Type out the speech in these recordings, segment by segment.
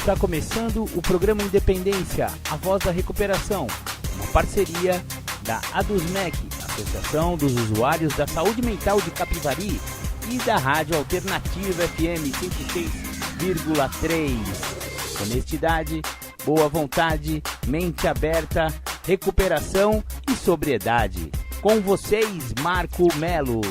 Está começando o programa Independência, a voz da recuperação, uma parceria da ADUSMEC, Associação dos Usuários da Saúde Mental de Capivari, e da Rádio Alternativa FM 106,3. Honestidade, boa vontade, mente aberta, recuperação e sobriedade. Com vocês, Marco Melo.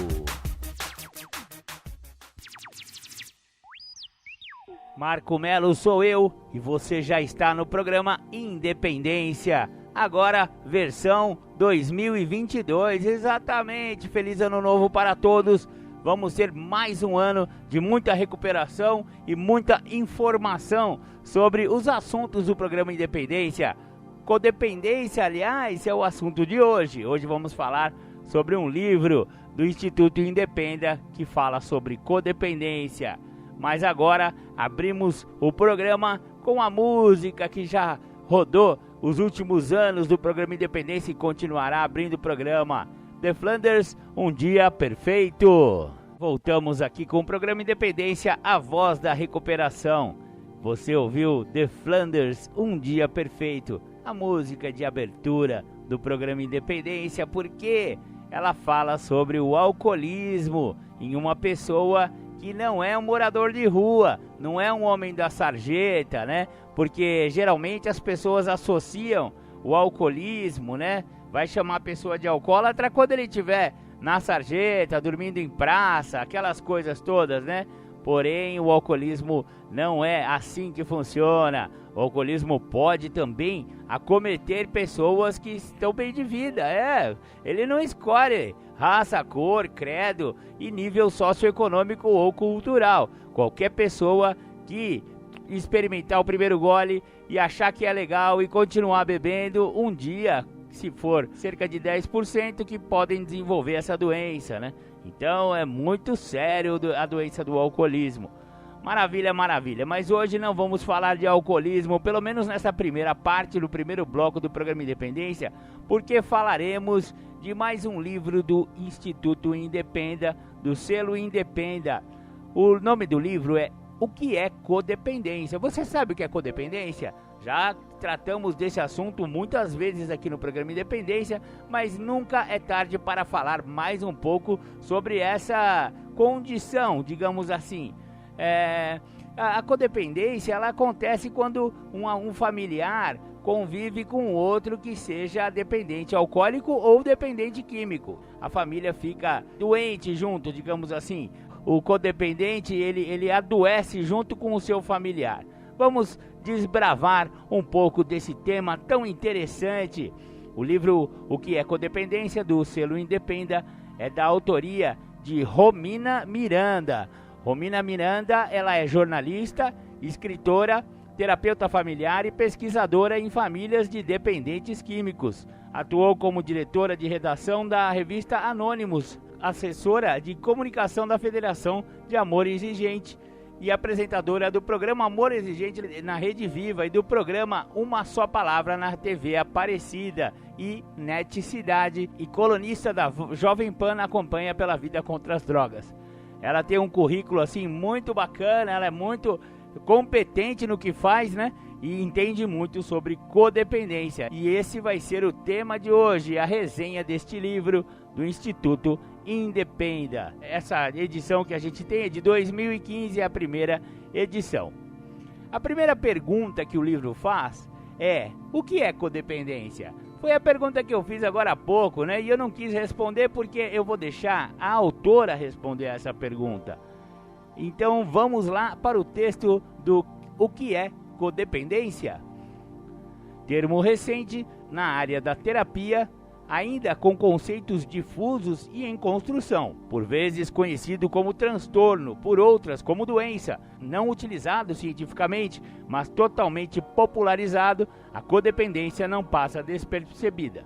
Marco Melo sou eu e você já está no programa Independência, agora versão 2022, exatamente. Feliz ano novo para todos. Vamos ter mais um ano de muita recuperação e muita informação sobre os assuntos do programa Independência. Codependência, aliás, é o assunto de hoje. Hoje vamos falar sobre um livro do Instituto Independa que fala sobre codependência. Mas agora abrimos o programa com a música que já rodou os últimos anos do programa Independência e continuará abrindo o programa. The Flanders, Um Dia Perfeito. Voltamos aqui com o programa Independência, a voz da recuperação. Você ouviu The Flanders, Um Dia Perfeito, a música de abertura do programa Independência, porque ela fala sobre o alcoolismo em uma pessoa que não é um morador de rua, não é um homem da sarjeta, né? Porque geralmente as pessoas associam o alcoolismo, né? Vai chamar a pessoa de alcoólatra quando ele estiver na sarjeta, dormindo em praça, aquelas coisas todas, né? Porém, o alcoolismo não é assim que funciona. O alcoolismo pode também acometer pessoas que estão bem de vida. Ele não escolhe raça, cor, credo e nível socioeconômico ou cultural. Qualquer pessoa que experimentar o primeiro gole e achar que é legal e continuar bebendo, um dia, se for cerca de 10%, que podem desenvolver essa doença, né? Então é muito sério a doença do alcoolismo. Maravilha, maravilha. Mas hoje não vamos falar de alcoolismo, pelo menos nessa primeira parte, no primeiro bloco do programa Independência, porque falaremos de mais um livro do Instituto Independa, do selo Independa. O nome do livro é O que é Codependência? Você sabe o que é codependência? Já tratamos desse assunto muitas vezes aqui no programa Independência, mas nunca é tarde para falar mais um pouco sobre essa condição, digamos assim. A codependência, ela acontece quando um familiar convive com outro que seja dependente alcoólico ou dependente químico. A família fica doente junto, digamos assim. O codependente, ele adoece junto com o seu familiar. Vamos desbravar um pouco desse tema tão interessante. O livro O que é Codependência, do selo Independa, é da autoria de Romina Miranda. Romina Miranda, ela é jornalista, escritora, terapeuta familiar e pesquisadora em famílias de dependentes químicos. Atuou como diretora de redação da revista Anônimos, assessora de comunicação da Federação de Amor Exigente e apresentadora do programa Amor Exigente na Rede Viva e do programa Uma Só Palavra na TV Aparecida e Net Cidade, e colunista da Jovem Pan Acompanha pela Vida contra as Drogas. Ela tem um currículo assim muito bacana, ela é muito competente no que faz, né? E entende muito sobre codependência. E esse vai ser o tema de hoje, a resenha deste livro do Instituto Independa. Essa edição que a gente tem é de 2015, é a primeira edição. A primeira pergunta que o livro faz é: o que é codependência? Foi a pergunta que eu fiz agora há pouco, né? E eu não quis responder porque eu vou deixar a autora responder essa pergunta. Então vamos lá para o texto do O que é codependência? Termo recente na área da terapia, ainda com conceitos difusos e em construção, por vezes conhecido como transtorno, por outras como doença, não utilizado cientificamente, mas totalmente popularizado, a codependência não passa despercebida.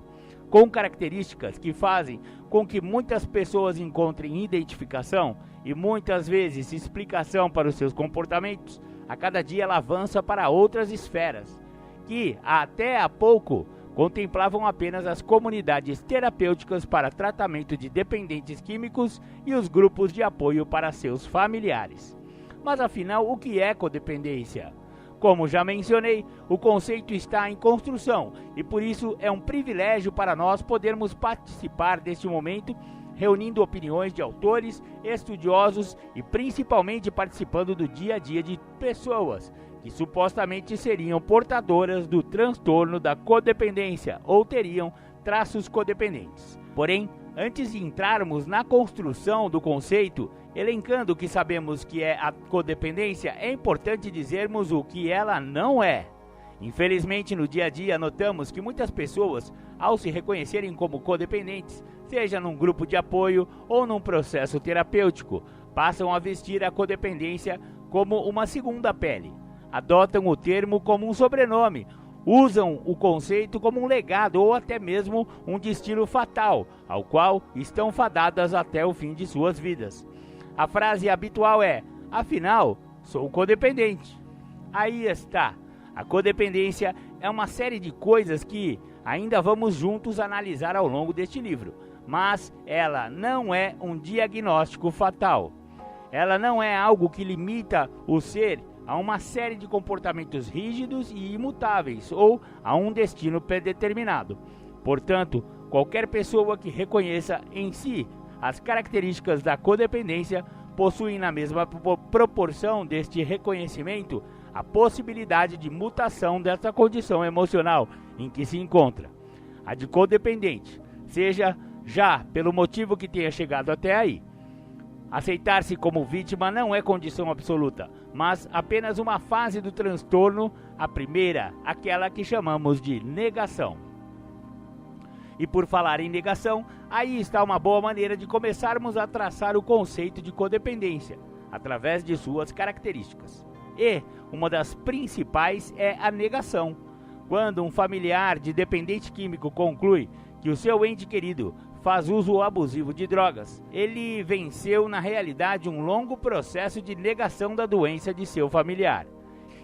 Com características que fazem com que muitas pessoas encontrem identificação e muitas vezes explicação para os seus comportamentos, a cada dia ela avança para outras esferas, que até há pouco contemplavam apenas as comunidades terapêuticas para tratamento de dependentes químicos e os grupos de apoio para seus familiares. Mas afinal, o que é codependência? Como já mencionei, o conceito está em construção e por isso é um privilégio para nós podermos participar deste momento, reunindo opiniões de autores, estudiosos e principalmente participando do dia a dia de pessoas que supostamente seriam portadoras do transtorno da codependência ou teriam traços codependentes. Porém, antes de entrarmos na construção do conceito, elencando o que sabemos que é a codependência, é importante dizermos o que ela não é. Infelizmente, no dia a dia, notamos que muitas pessoas, ao se reconhecerem como codependentes, seja num grupo de apoio ou num processo terapêutico, passam a vestir a codependência como uma segunda pele. Adotam o termo como um sobrenome, usam o conceito como um legado ou até mesmo um destino fatal, ao qual estão fadadas até o fim de suas vidas. A frase habitual é: afinal, sou codependente. Aí está. A codependência é uma série de coisas que ainda vamos juntos analisar ao longo deste livro, mas ela não é um diagnóstico fatal. Ela não é algo que limita o ser a uma série de comportamentos rígidos e imutáveis ou a um destino predeterminado. Portanto, qualquer pessoa que reconheça em si as características da codependência possui na mesma proporção deste reconhecimento a possibilidade de mutação dessa condição emocional em que se encontra. A de codependente, seja já pelo motivo que tenha chegado até aí. Aceitar-se como vítima não é condição absoluta, mas apenas uma fase do transtorno, a primeira, aquela que chamamos de negação. E por falar em negação, aí está uma boa maneira de começarmos a traçar o conceito de codependência, através de suas características. E uma das principais é a negação. Quando um familiar de dependente químico conclui que o seu ente querido faz uso abusivo de drogas, ele venceu na realidade um longo processo de negação da doença de seu familiar.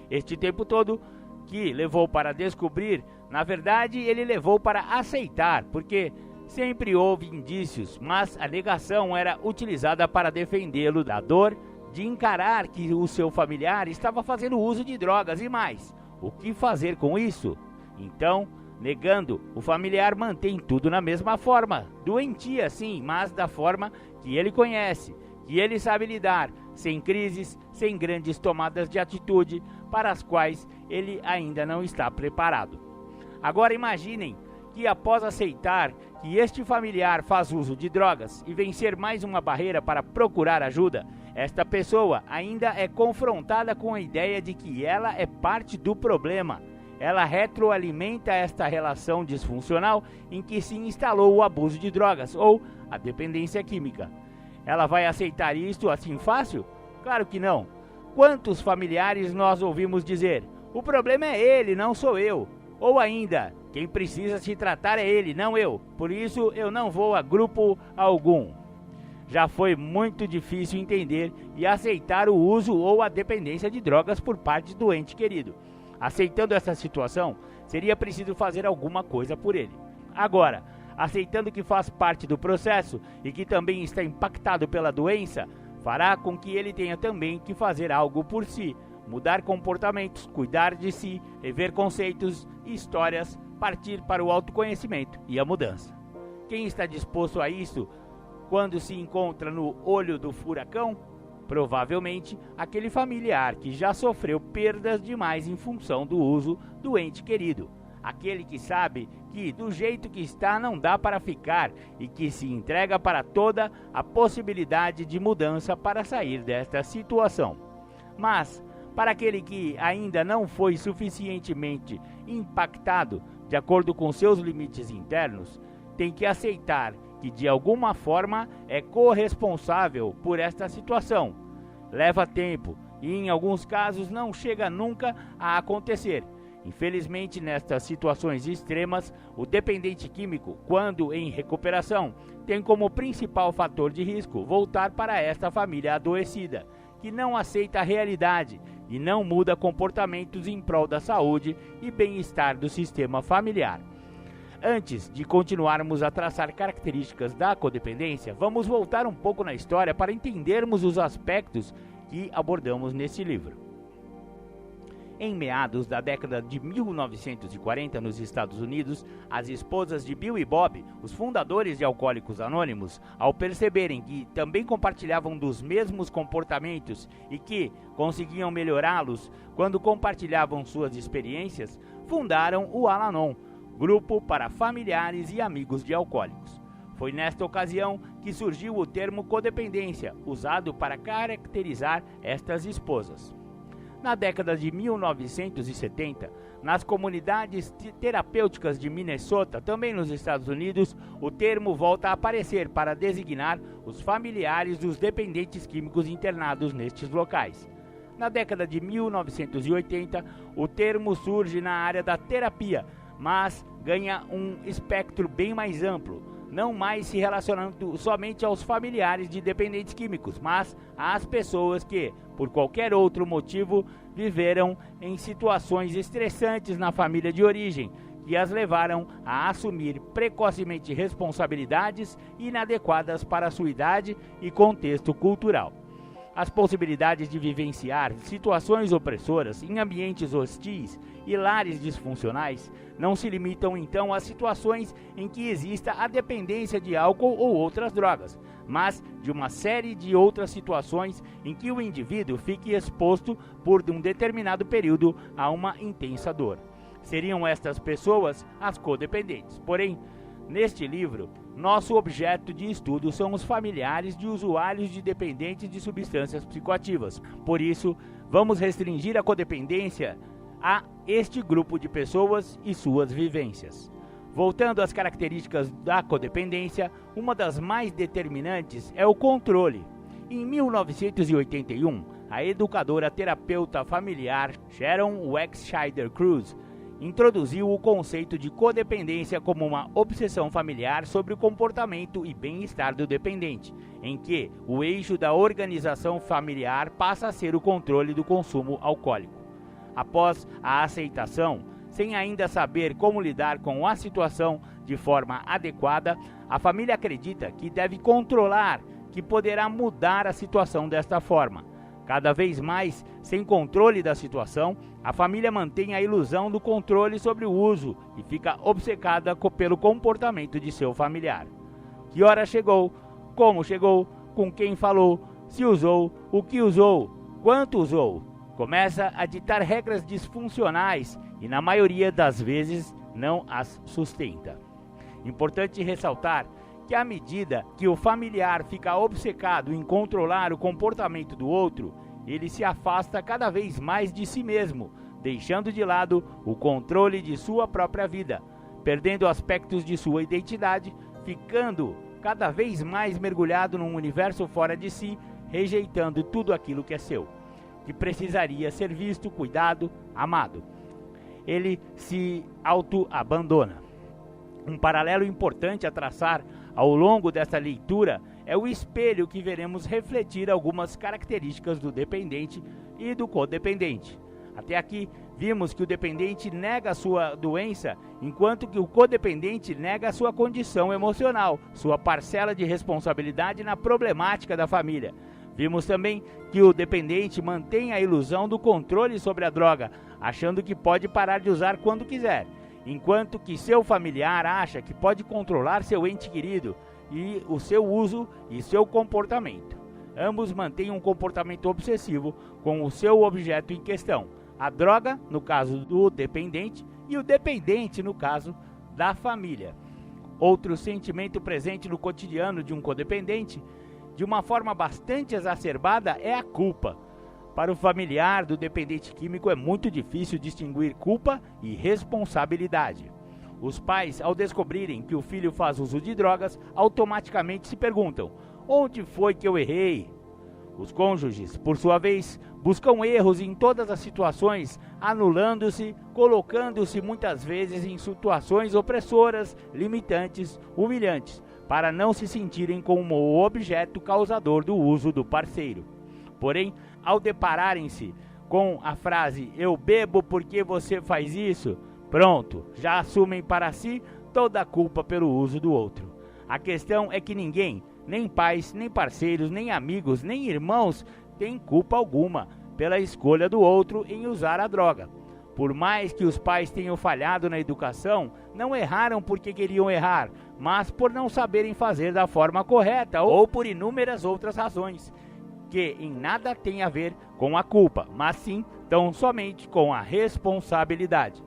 Este tempo todo que levou para descobrir, na verdade ele levou para aceitar, porque sempre houve indícios, mas a negação era utilizada para defendê-lo da dor de encarar que o seu familiar estava fazendo uso de drogas e mais. O que fazer com isso? Então, negando, o familiar mantém tudo na mesma forma, doentia sim, mas da forma que ele conhece, que ele sabe lidar, sem crises, sem grandes tomadas de atitude, para as quais ele ainda não está preparado. Agora imaginem que após aceitar que este familiar faz uso de drogas e vencer mais uma barreira para procurar ajuda, esta pessoa ainda é confrontada com a ideia de que ela é parte do problema. Ela retroalimenta esta relação disfuncional em que se instalou o abuso de drogas ou a dependência química. Ela vai aceitar isto assim fácil? Claro que não. Quantos familiares nós ouvimos dizer: o problema é ele, não sou eu? Ou ainda, quem precisa se tratar é ele, não eu, por isso eu não vou a grupo algum. Já foi muito difícil entender e aceitar o uso ou a dependência de drogas por parte do ente querido. Aceitando essa situação, seria preciso fazer alguma coisa por ele. Agora, aceitando que faz parte do processo e que também está impactado pela doença, fará com que ele tenha também que fazer algo por si, mudar comportamentos, cuidar de si, rever conceitos e histórias, partir para o autoconhecimento e a mudança. Quem está disposto a isso quando se encontra no olho do furacão? Provavelmente aquele familiar que já sofreu perdas demais em função do uso do ente querido. Aquele que sabe que do jeito que está não dá para ficar e que se entrega para toda a possibilidade de mudança para sair desta situação. Mas, para aquele que ainda não foi suficientemente impactado de acordo com seus limites internos, tem que aceitar que de alguma forma é corresponsável por esta situação. Leva tempo e em alguns casos não chega nunca a acontecer. Infelizmente, nestas situações extremas, o dependente químico, quando em recuperação, tem como principal fator de risco voltar para esta família adoecida, que não aceita a realidade e não muda comportamentos em prol da saúde e bem-estar do sistema familiar. Antes de continuarmos a traçar características da codependência, vamos voltar um pouco na história para entendermos os aspectos que abordamos nesse livro. Em meados da década de 1940, nos Estados Unidos, as esposas de Bill e Bob, os fundadores de Alcoólicos Anônimos, ao perceberem que também compartilhavam dos mesmos comportamentos e que conseguiam melhorá-los quando compartilhavam suas experiências, fundaram o Al-Anon, grupo para familiares e amigos de alcoólicos. Foi nesta ocasião que surgiu o termo codependência, usado para caracterizar estas esposas. Na década de 1970, nas comunidades terapêuticas de Minnesota, também nos Estados Unidos, o termo volta a aparecer para designar os familiares dos dependentes químicos internados nestes locais. Na década de 1980, o termo surge na área da terapia, mas ganha um espectro bem mais amplo, não mais se relacionando somente aos familiares de dependentes químicos, mas às pessoas que, por qualquer outro motivo, viveram em situações estressantes na família de origem, que as levaram a assumir precocemente responsabilidades inadequadas para sua idade e contexto cultural. As possibilidades de vivenciar situações opressoras em ambientes hostis e lares disfuncionais não se limitam então a situações em que exista a dependência de álcool ou outras drogas, mas de uma série de outras situações em que o indivíduo fique exposto por um determinado período a uma intensa dor. Seriam estas pessoas as codependentes. Porém, neste livro, nosso objeto de estudo são os familiares de usuários de dependentes de substâncias psicoativas. Por isso, vamos restringir a codependência a este grupo de pessoas e suas vivências. Voltando às características da codependência, uma das mais determinantes é o controle. Em 1981, a educadora terapeuta familiar Sharon Wexscheider Cruz introduziu o conceito de codependência como uma obsessão familiar sobre o comportamento e bem-estar do dependente, em que o eixo da organização familiar passa a ser o controle do consumo alcoólico. Após a aceitação, sem ainda saber como lidar com a situação de forma adequada, a família acredita que deve controlar, que poderá mudar a situação desta forma. Cada vez mais, sem controle da situação, a família mantém a ilusão do controle sobre o uso e fica obcecada pelo comportamento de seu familiar. Que hora chegou, como chegou, com quem falou, se usou, o que usou, quanto usou. Começa a ditar regras disfuncionais e, na maioria das vezes, não as sustenta. Importante ressaltar que à medida que o familiar fica obcecado em controlar o comportamento do outro, ele se afasta cada vez mais de si mesmo, deixando de lado o controle de sua própria vida, perdendo aspectos de sua identidade, ficando cada vez mais mergulhado num universo fora de si, rejeitando tudo aquilo que é seu, que precisaria ser visto, cuidado, amado. Ele se auto-abandona. Um paralelo importante a traçar ao longo dessa leitura é o espelho que veremos refletir algumas características do dependente e do codependente. Até aqui, vimos que o dependente nega sua doença, enquanto que o codependente nega sua condição emocional, sua parcela de responsabilidade na problemática da família. Vimos também que o dependente mantém a ilusão do controle sobre a droga, achando que pode parar de usar quando quiser, enquanto que seu familiar acha que pode controlar seu ente querido e o seu uso e seu comportamento. Ambos mantêm um comportamento obsessivo com o seu objeto em questão, a droga, no caso do dependente, e o dependente, no caso da família. Outro sentimento presente no cotidiano de um codependente, de uma forma bastante exacerbada, é a culpa. Para o familiar do dependente químico é muito difícil distinguir culpa e responsabilidade. Os pais, ao descobrirem que o filho faz uso de drogas, automaticamente se perguntam: onde foi que eu errei? Os cônjuges, por sua vez, buscam erros em todas as situações, anulando-se, colocando-se muitas vezes em situações opressoras, limitantes, humilhantes, para não se sentirem como o objeto causador do uso do parceiro. Porém, ao depararem-se com a frase "eu bebo porque você faz isso", pronto, já assumem para si toda a culpa pelo uso do outro. A questão é que ninguém, nem pais, nem parceiros, nem amigos, nem irmãos, tem culpa alguma, pela escolha do outro em usar a droga. Por mais que os pais tenham falhado na educação, não erraram porque queriam errar, mas por não saberem fazer da forma correta ou por inúmeras outras razões, que em nada tem a ver com a culpa, mas sim tão somente com a responsabilidade.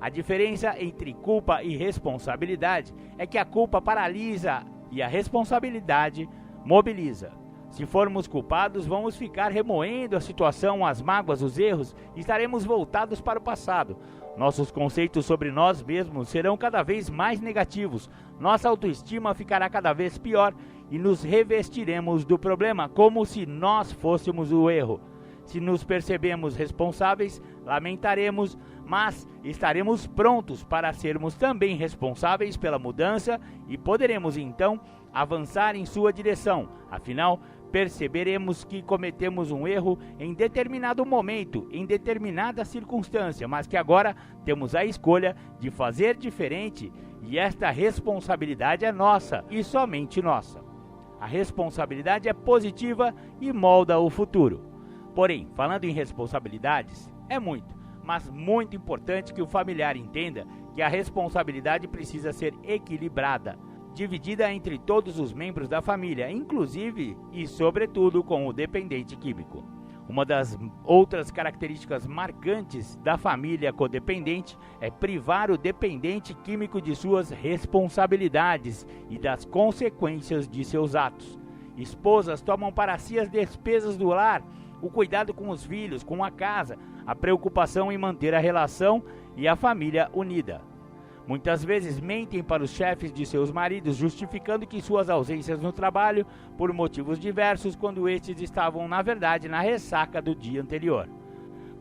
A diferença entre culpa e responsabilidade é que a culpa paralisa e a responsabilidade mobiliza. Se formos culpados, vamos ficar remoendo a situação, as mágoas, os erros, e estaremos voltados para o passado. Nossos conceitos sobre nós mesmos serão cada vez mais negativos, nossa autoestima ficará cada vez pior e nos revestiremos do problema como se nós fôssemos o erro. Se nos percebemos responsáveis, lamentaremos, mas estaremos prontos para sermos também responsáveis pela mudança e poderemos então avançar em sua direção. Afinal, perceberemos que cometemos um erro em determinado momento, em determinada circunstância, mas que agora temos a escolha de fazer diferente e esta responsabilidade é nossa e somente nossa. A responsabilidade é positiva e molda o futuro. Porém, falando em responsabilidades, é muito, mas muito importante que o familiar entenda que a responsabilidade precisa ser equilibrada, dividida entre todos os membros da família, inclusive e sobretudo com o dependente químico. Uma das outras características marcantes da família codependente é privar o dependente químico de suas responsabilidades e das consequências de seus atos. Esposas tomam para si as despesas do lar, o cuidado com os filhos, com a casa, a preocupação em manter a relação e a família unida. Muitas vezes mentem para os chefes de seus maridos, justificando que suas ausências no trabalho por motivos diversos, quando estes estavam, na verdade, na ressaca do dia anterior.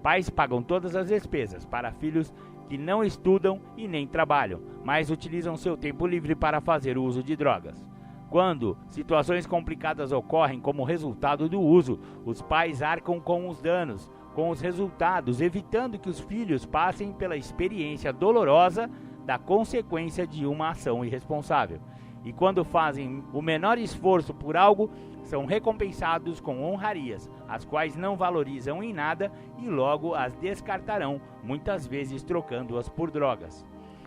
Pais pagam todas as despesas para filhos que não estudam e nem trabalham, mas utilizam seu tempo livre para fazer uso de drogas. Quando situações complicadas ocorrem como resultado do uso, os pais arcam com os danos, com os resultados, evitando que os filhos passem pela experiência dolorosa da consequência de uma ação irresponsável. E quando fazem o menor esforço por algo, são recompensados com honrarias, as quais não valorizam em nada e logo as descartarão, muitas vezes trocando-as por drogas.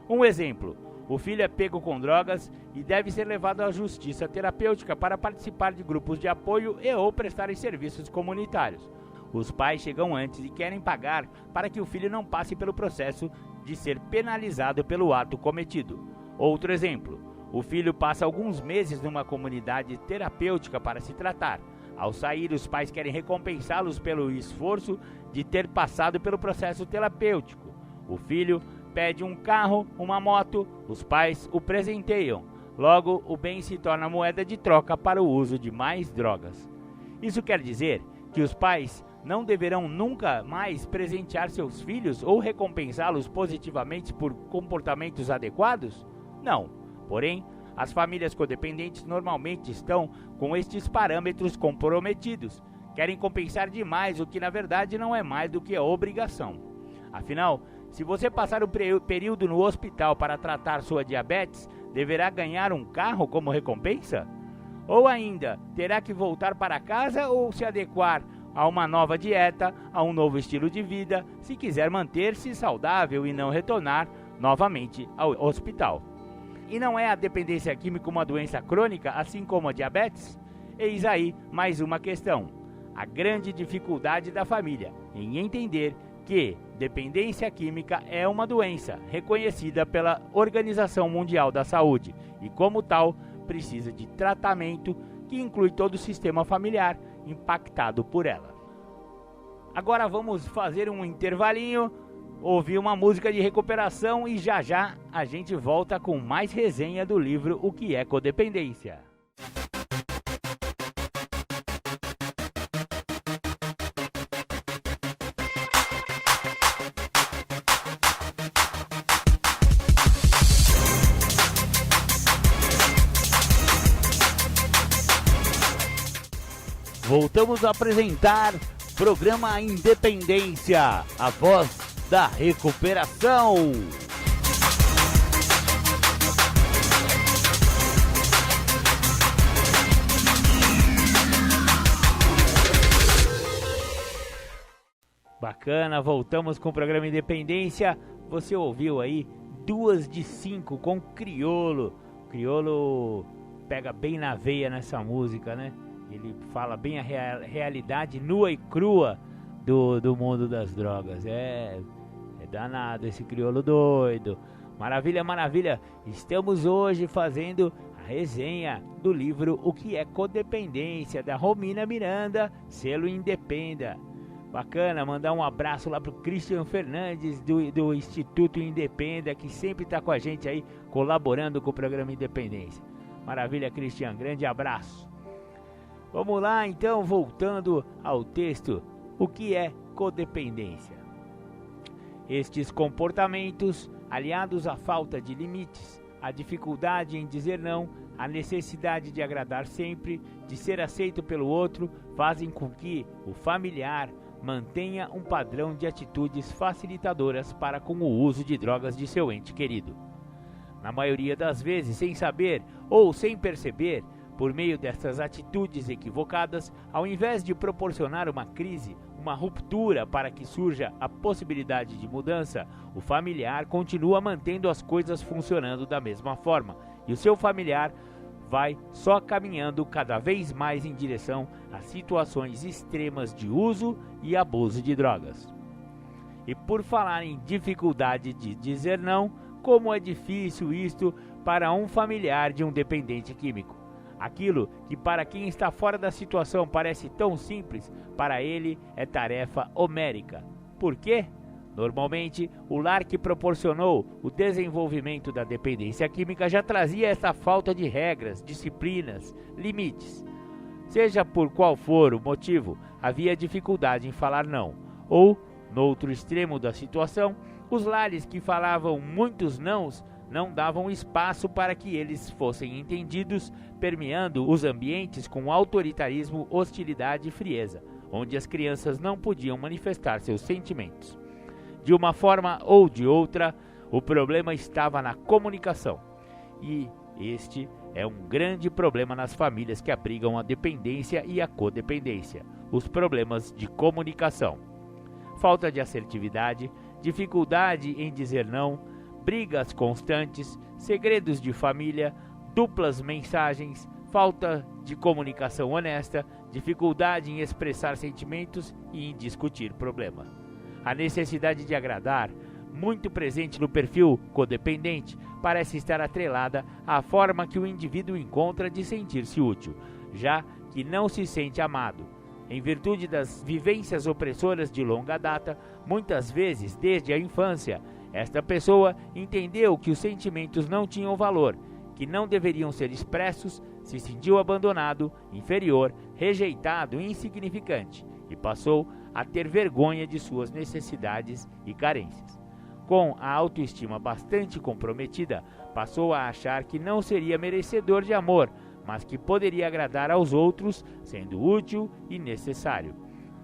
Um exemplo: o filho é pego com drogas e deve ser levado à justiça terapêutica para participar de grupos de apoio e ou prestar serviços comunitários. Os pais chegam antes e querem pagar para que o filho não passe pelo processo de ser penalizado pelo ato cometido. Outro exemplo: o filho passa alguns meses numa comunidade terapêutica para se tratar. Ao sair, os pais querem recompensá-los pelo esforço de ter passado pelo processo terapêutico. O filho pede um carro, uma moto, os pais o presenteiam. Logo, o bem se torna moeda de troca para o uso de mais drogas. Isso quer dizer que os pais não deverão nunca mais presentear seus filhos ou recompensá-los positivamente por comportamentos adequados? Não. Porém, as famílias codependentes normalmente estão com estes parâmetros comprometidos. Querem compensar demais o que na verdade não é mais do que a obrigação. Afinal, se você passar um período no hospital para tratar sua diabetes, deverá ganhar um carro como recompensa? Ou ainda, terá que voltar para casa ou se adequar a uma nova dieta, a um novo estilo de vida, se quiser manter-se saudável e não retornar novamente ao hospital. E não é a dependência química uma doença crônica, assim como a diabetes? Eis aí mais uma questão: a grande dificuldade da família em entender que dependência química é uma doença reconhecida pela Organização Mundial da Saúde e, como tal, precisa de tratamento que inclui todo o sistema familiar impactado por ela. Agora vamos fazer um intervalinho, ouvir uma música de recuperação e já já a gente volta com mais resenha do livro O que é Codependência. Voltamos a apresentar programa Independência, a voz da recuperação. Bacana, voltamos com o programa Independência. Você ouviu aí 2 de 5 com Criolo. Criolo pega bem na veia nessa música, né? Ele fala bem a realidade nua e crua do mundo das drogas. É danado esse Criolo doido. Maravilha, maravilha. Estamos hoje fazendo a resenha do livro O que é Codependência, da Romina Miranda, selo Independa. Bacana, mandar um abraço lá pro Christian Fernandes do Instituto Independa, que sempre tá com a gente aí, colaborando com o programa Independência. Maravilha, Christian, grande abraço. Vamos lá, então, voltando ao texto. O que é codependência? Estes comportamentos, aliados à falta de limites, à dificuldade em dizer não, à necessidade de agradar sempre, de ser aceito pelo outro, fazem com que o familiar mantenha um padrão de atitudes facilitadoras para com o uso de drogas de seu ente querido. Na maioria das vezes, sem saber ou sem perceber, por meio dessas atitudes equivocadas, ao invés de proporcionar uma crise, uma ruptura para que surja a possibilidade de mudança, o familiar continua mantendo as coisas funcionando da mesma forma, e o seu familiar vai só caminhando cada vez mais em direção a situações extremas de uso e abuso de drogas. E por falar em dificuldade de dizer não, como é difícil isto para um familiar de um dependente químico. Aquilo que para quem está fora da situação parece tão simples, para ele é tarefa homérica. Por quê? Normalmente, o lar que proporcionou o desenvolvimento da dependência química já trazia essa falta de regras, disciplinas, limites. Seja por qual for o motivo, havia dificuldade em falar não. Ou, no outro extremo da situação, os lares que falavam muitos nãos não davam espaço para que eles fossem entendidos, permeando os ambientes com autoritarismo, hostilidade e frieza, onde as crianças não podiam manifestar seus sentimentos. De uma forma ou de outra, o problema estava na comunicação. E este é um grande problema nas famílias que abrigam a dependência e a codependência, os problemas de comunicação. Falta de assertividade, dificuldade em dizer não, brigas constantes, segredos de família, duplas mensagens, falta de comunicação honesta, dificuldade em expressar sentimentos e em discutir problemas. A necessidade de agradar, muito presente no perfil codependente, parece estar atrelada à forma que o indivíduo encontra de sentir-se útil, já que não se sente amado. Em virtude das vivências opressoras de longa data, muitas vezes desde a infância, esta pessoa entendeu que os sentimentos não tinham valor, que não deveriam ser expressos, se sentiu abandonado, inferior, rejeitado e insignificante, e passou a ter vergonha de suas necessidades e carências. Com a autoestima bastante comprometida, passou a achar que não seria merecedor de amor, mas que poderia agradar aos outros, sendo útil e necessário.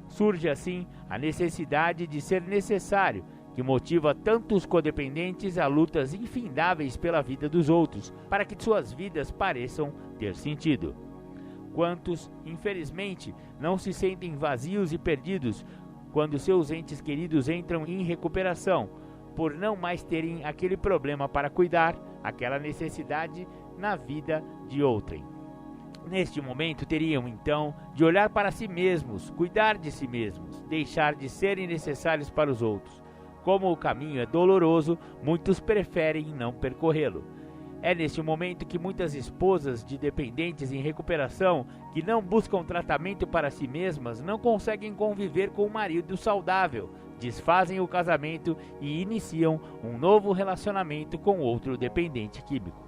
Surge assim a necessidade de ser necessário, que motiva tantos codependentes a lutas infindáveis pela vida dos outros, para que suas vidas pareçam ter sentido. Quantos, infelizmente, não se sentem vazios e perdidos quando seus entes queridos entram em recuperação, por não mais terem aquele problema para cuidar, aquela necessidade na vida de outrem. Neste momento teriam então de olhar para si mesmos, cuidar de si mesmos, deixar de serem necessários para os outros. Como o caminho é doloroso, muitos preferem não percorrê-lo. É neste momento que muitas esposas de dependentes em recuperação que não buscam tratamento para si mesmas não conseguem conviver com um marido saudável, desfazem o casamento e iniciam um novo relacionamento com outro dependente químico.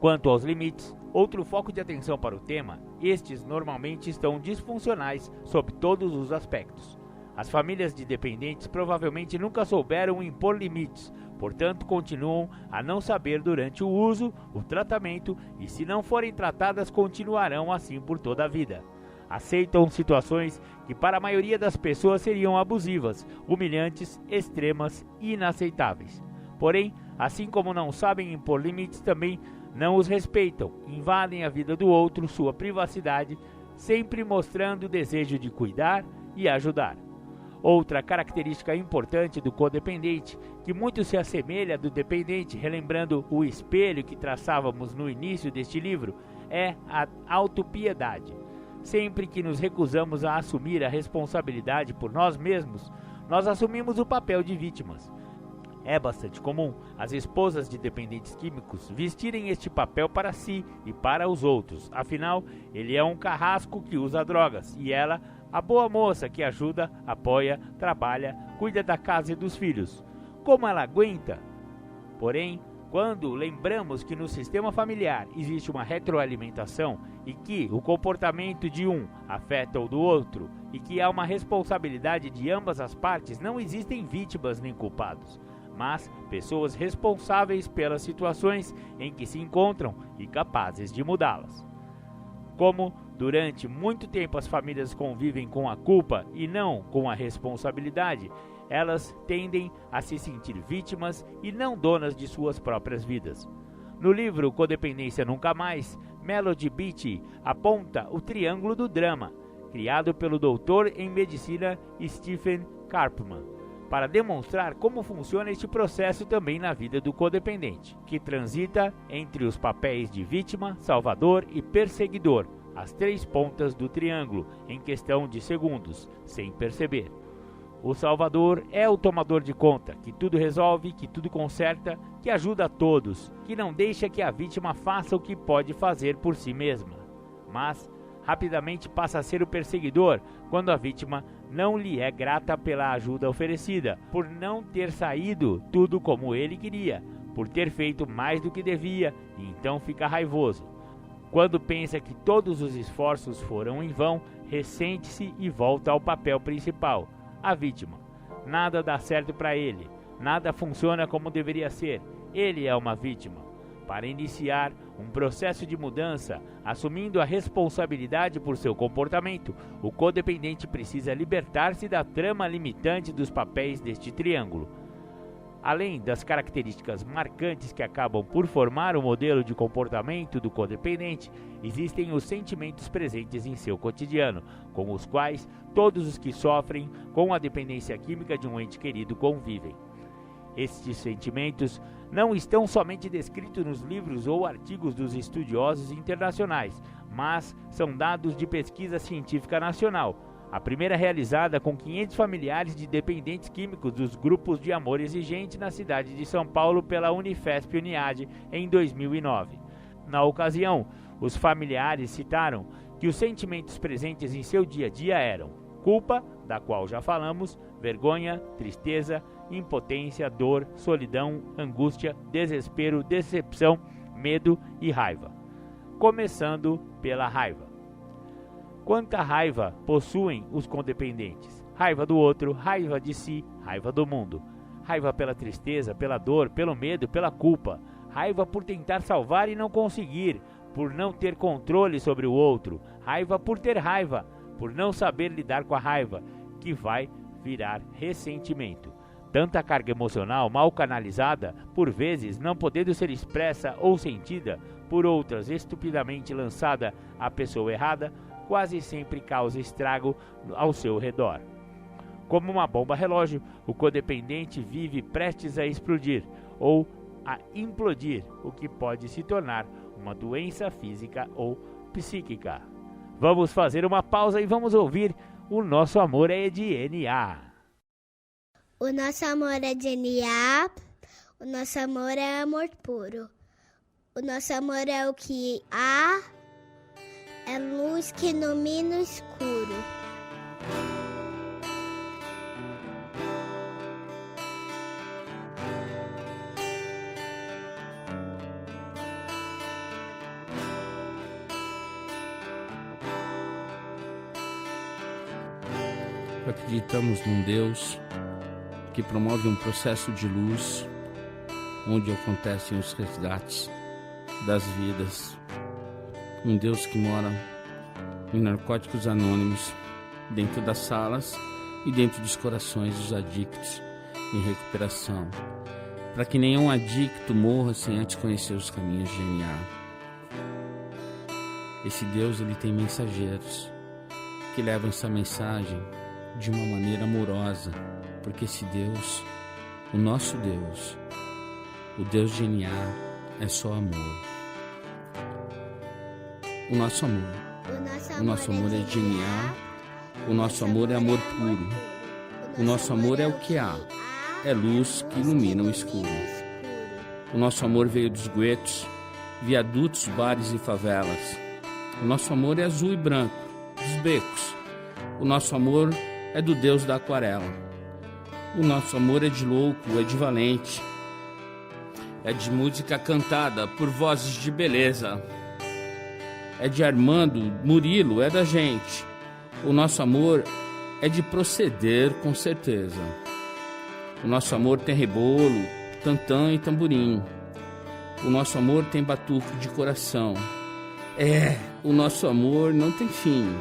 Quanto aos limites, outro foco de atenção para o tema, estes normalmente estão disfuncionais sob todos os aspectos. As famílias de dependentes provavelmente nunca souberam impor limites, portanto continuam a não saber durante o uso, o tratamento e, se não forem tratadas, continuarão assim por toda a vida. Aceitam situações que para a maioria das pessoas seriam abusivas, humilhantes, extremas e inaceitáveis. Porém, assim como não sabem impor limites, também não os respeitam, invadem a vida do outro, sua privacidade, sempre mostrando o desejo de cuidar e ajudar. Outra característica importante do codependente, que muito se assemelha do dependente, relembrando o espelho que traçávamos no início deste livro, é a autopiedade. Sempre que nos recusamos a assumir a responsabilidade por nós mesmos, nós assumimos o papel de vítimas. É bastante comum as esposas de dependentes químicos vestirem este papel para si e para os outros. Afinal, ele é um carrasco que usa drogas e ela, a boa moça que ajuda, apoia, trabalha, cuida da casa e dos filhos. Como ela aguenta? Porém, quando lembramos que no sistema familiar existe uma retroalimentação e que o comportamento de um afeta o do outro e que há uma responsabilidade de ambas as partes, não existem vítimas nem culpados, mas pessoas responsáveis pelas situações em que se encontram e capazes de mudá-las. Como durante muito tempo as famílias convivem com a culpa e não com a responsabilidade, elas tendem a se sentir vítimas e não donas de suas próprias vidas. No livro Codependência Nunca Mais, Melody Beattie aponta o triângulo do drama, criado pelo doutor em medicina Stephen Karpman, para demonstrar como funciona este processo também na vida do codependente, que transita entre os papéis de vítima, salvador e perseguidor, as três pontas do triângulo, em questão de segundos, sem perceber. O salvador é o tomador de conta, que tudo resolve, que tudo conserta, que ajuda a todos, que não deixa que a vítima faça o que pode fazer por si mesma. Mas rapidamente passa a ser o perseguidor quando a vítima não lhe é grata pela ajuda oferecida, por não ter saído tudo como ele queria, por ter feito mais do que devia, e então fica raivoso. Quando pensa que todos os esforços foram em vão, ressente-se e volta ao papel principal, a vítima. Nada dá certo para ele, nada funciona como deveria ser, ele é uma vítima. Para iniciar um processo de mudança, assumindo a responsabilidade por seu comportamento, o codependente precisa libertar-se da trama limitante dos papéis deste triângulo. Além das características marcantes que acabam por formar o modelo de comportamento do codependente, existem os sentimentos presentes em seu cotidiano, com os quais todos os que sofrem com a dependência química de um ente querido convivem. Estes sentimentos não estão somente descritos nos livros ou artigos dos estudiosos internacionais, mas são dados de pesquisa científica nacional, a primeira realizada com 500 familiares de dependentes químicos dos grupos de amor exigente na cidade de São Paulo pela Unifesp-Uniad em 2009. Na ocasião, os familiares citaram que os sentimentos presentes em seu dia a dia eram culpa, da qual já falamos, vergonha, tristeza, impotência, dor, solidão, angústia, desespero, decepção, medo e raiva. Começando pela raiva. Quanta raiva possuem os codependentes? Raiva do outro, raiva de si, raiva do mundo. Raiva pela tristeza, pela dor, pelo medo, pela culpa. Raiva por tentar salvar e não conseguir, por não ter controle sobre o outro. Raiva por ter raiva, por não saber lidar com a raiva, que vai virar ressentimento. Tanta carga emocional mal canalizada, por vezes não podendo ser expressa ou sentida, por outras estupidamente lançada à pessoa errada, quase sempre causa estrago ao seu redor. Como uma bomba relógio, o codependente vive prestes a explodir ou a implodir, o que pode se tornar uma doença física ou psíquica. Vamos fazer uma pausa e vamos ouvir O Nosso Amor é DNA. O nosso amor é DNA, o nosso amor é amor puro. O nosso amor é o que há, é luz que ilumina o escuro. Acreditamos num Deus que promove um processo de luz, onde acontecem os resgates das vidas. Um Deus que mora em Narcóticos Anônimos, dentro das salas e dentro dos corações dos adictos em recuperação, para que nenhum adicto morra sem antes conhecer os caminhos de NA. Esse Deus, ele tem mensageiros que levam essa mensagem de uma maneira amorosa, porque esse Deus, o nosso Deus, o Deus de NA, é só amor. O nosso amor é de NA, o nosso amor é amor puro, o nosso amor é o que há, é luz que ilumina o escuro. O nosso amor veio dos guetos, viadutos, bares e favelas. O nosso amor é azul e branco, dos becos. O nosso amor é do Deus da aquarela. O nosso amor é de louco, é de valente. É de música cantada por vozes de beleza. É de Armando, Murilo, é da gente. O nosso amor é de proceder com certeza. O nosso amor tem rebolo, tantã e tamborim. O nosso amor tem batuque de coração. O nosso amor não tem fim.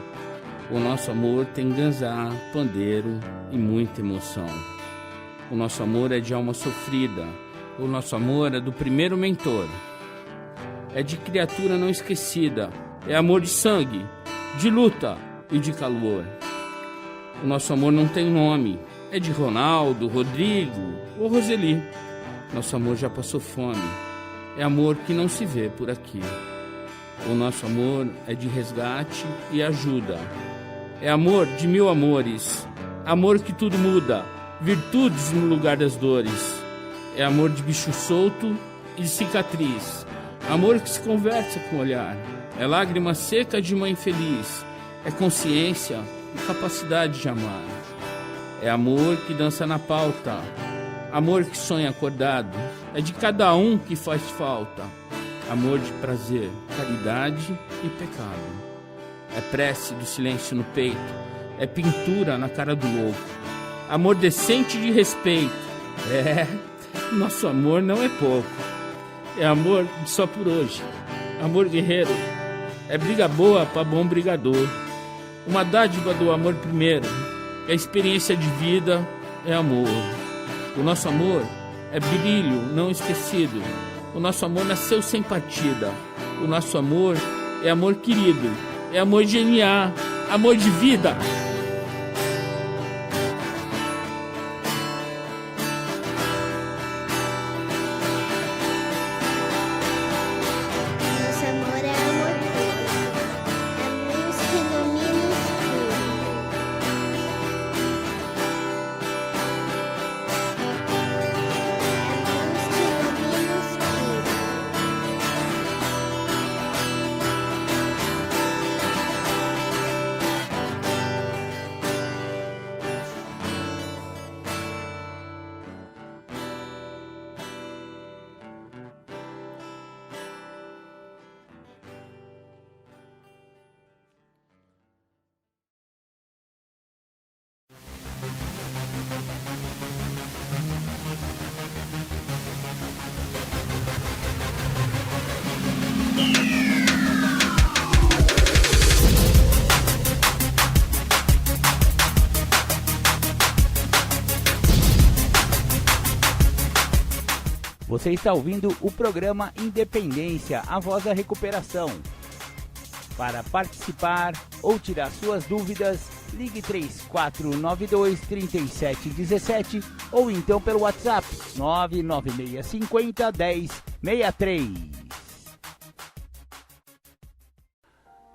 O nosso amor tem ganzá, pandeiro e muita emoção. O nosso amor é de alma sofrida. O nosso amor é do primeiro mentor. É de criatura não esquecida. É amor de sangue, de luta e de calor. O nosso amor não tem nome. É de Ronaldo, Rodrigo ou Roseli. Nosso amor já passou fome. É amor que não se vê por aqui. O nosso amor é de resgate e ajuda. É amor de mil amores. Amor que tudo muda. Virtudes no lugar das dores. É amor de bicho solto e de cicatriz. Amor que se conversa com o olhar. É lágrima seca de mãe feliz. É consciência e capacidade de amar. É amor que dança na pauta. Amor que sonha acordado. É de cada um que faz falta. Amor de prazer, caridade e pecado. É prece do silêncio no peito. É pintura na cara do louco. Amor decente de respeito. Nosso amor não é pouco. É amor só por hoje. Amor guerreiro. É briga boa para bom brigador. Uma dádiva do amor primeiro. É experiência de vida, é amor. O nosso amor é brilho não esquecido. O nosso amor nasceu sem partida. O nosso amor é amor querido. É amor de NA, amor de vida. Nosso amor é amor puro. É luz que ilumina o escuro. É luz que ilumina o escuro. Você está ouvindo o programa Independência, a voz da recuperação. Para participar ou tirar suas dúvidas, ligue 3492-3717 ou então pelo WhatsApp 99650-1063.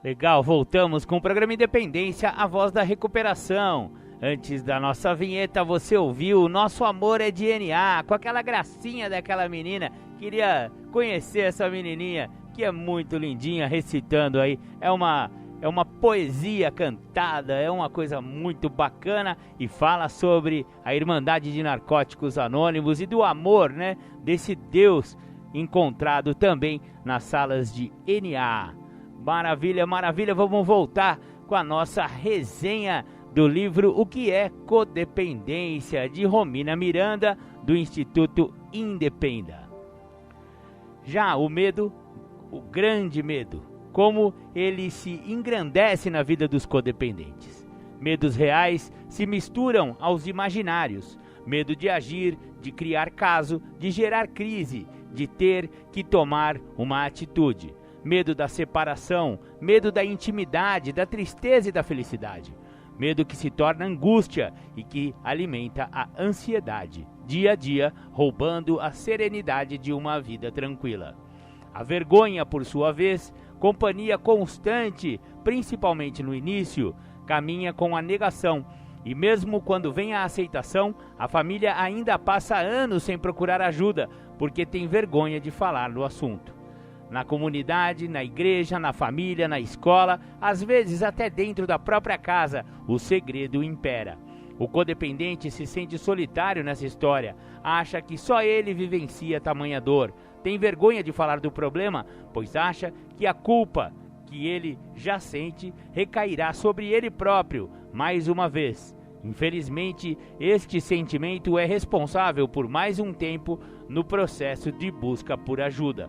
Legal, voltamos com o programa Independência, a voz da recuperação. Antes da nossa vinheta, você ouviu Nosso Amor é de NA, com aquela gracinha daquela menina. Queria conhecer essa menininha, que é muito lindinha, recitando aí. É uma poesia cantada, é uma coisa muito bacana e fala sobre a Irmandade de Narcóticos Anônimos e do amor, né? Desse Deus encontrado também nas salas de NA. Maravilha, maravilha, vamos voltar com a nossa resenha do livro O que é Codependência, de Romina Miranda, do Instituto Independa. Já o medo, o grande medo, como ele se engrandece na vida dos codependentes. Medos reais se misturam aos imaginários. Medo de agir, de criar caso, de gerar crise, de ter que tomar uma atitude. Medo da separação, medo da intimidade, da tristeza e da felicidade. medo que se torna angústia e que alimenta a ansiedade, dia a dia roubando a serenidade de uma vida tranquila. A vergonha, por sua vez, companhia constante, principalmente no início, caminha com a negação, e mesmo quando vem a aceitação, a família ainda passa anos sem procurar ajuda, porque tem vergonha de falar no assunto. Na comunidade, na igreja, na família, na escola, às vezes até dentro da própria casa, o segredo impera. O codependente se sente solitário nessa história, acha que só ele vivencia tamanha dor, tem vergonha de falar do problema, pois acha que a culpa que ele já sente recairá sobre ele próprio, mais uma vez. Infelizmente, este sentimento é responsável por mais um tempo no processo de busca por ajuda.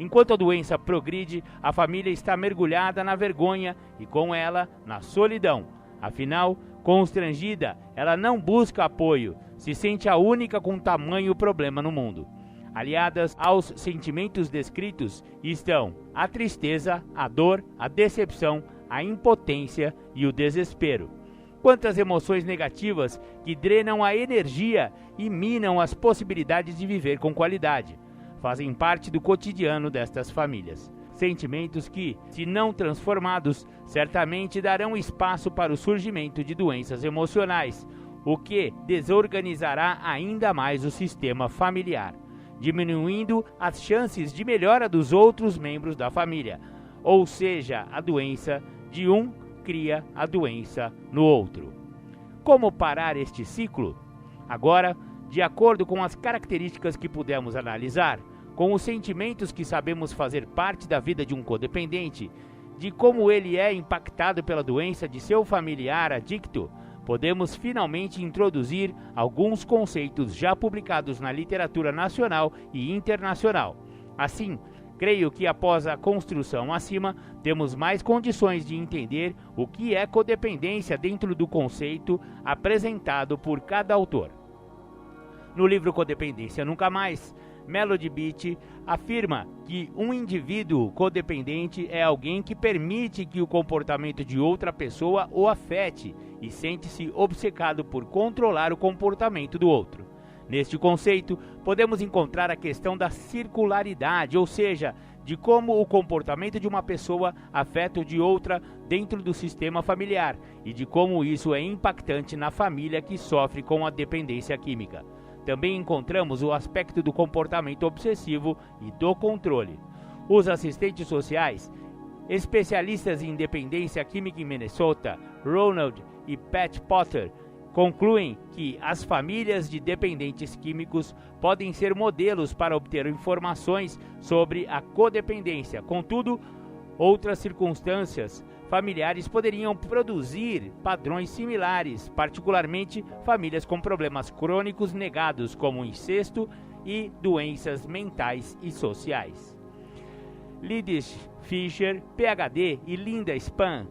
Enquanto a doença progride, a família está mergulhada na vergonha e, com ela, na solidão. Afinal, constrangida, ela não busca apoio, se sente a única com tamanho problema no mundo. Aliadas aos sentimentos descritos estão a tristeza, a dor, a decepção, a impotência e o desespero. Quantas emoções negativas que drenam a energia e minam as possibilidades de viver com qualidade. Fazem parte do cotidiano destas famílias. Sentimentos que, se não transformados, certamente darão espaço para o surgimento de doenças emocionais, o que desorganizará ainda mais o sistema familiar, diminuindo as chances de melhora dos outros membros da família. Ou seja, a doença de um cria a doença no outro. Como parar este ciclo? Agora, de acordo com as características que pudemos analisar, com os sentimentos que sabemos fazer parte da vida de um codependente, de como ele é impactado pela doença de seu familiar adicto, podemos finalmente introduzir alguns conceitos já publicados na literatura nacional e internacional. Assim, creio que após a construção acima, temos mais condições de entender o que é codependência dentro do conceito apresentado por cada autor. No livro Codependência Nunca Mais, Melody Beattie afirma que um indivíduo codependente é alguém que permite que o comportamento de outra pessoa o afete e sente-se obcecado por controlar o comportamento do outro. Neste conceito, podemos encontrar a questão da circularidade, ou seja, de como o comportamento de uma pessoa afeta o de outra dentro do sistema familiar e de como isso é impactante na família que sofre com a dependência química. Também encontramos o aspecto do comportamento obsessivo e do controle. Os assistentes sociais, especialistas em dependência química em Minnesota, Ronald e Pat Potter, concluem que as famílias de dependentes químicos podem ser modelos para obter informações sobre a codependência. Contudo, outras circunstâncias familiares poderiam produzir padrões similares, particularmente famílias com problemas crônicos negados, como incesto e doenças mentais e sociais. Lidish Fisher, PhD, e Linda Spahn,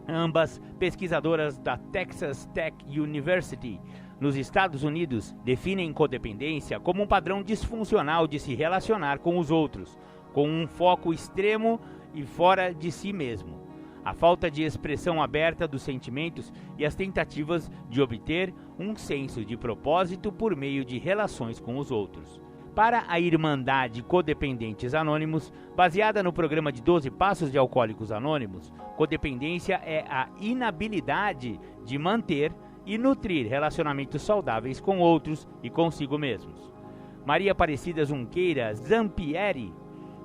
ambas pesquisadoras da Texas Tech University, nos Estados Unidos, definem codependência como um padrão disfuncional de se relacionar com os outros, com um foco extremo e fora de si mesmo. A falta de expressão aberta dos sentimentos e as tentativas de obter um senso de propósito por meio de relações com os outros. Para a Irmandade Codependentes Anônimos, baseada no programa de 12 Passos de Alcoólicos Anônimos, codependência é a inabilidade de manter e nutrir relacionamentos saudáveis com outros e consigo mesmos. Maria Aparecida Junqueira Zampieri,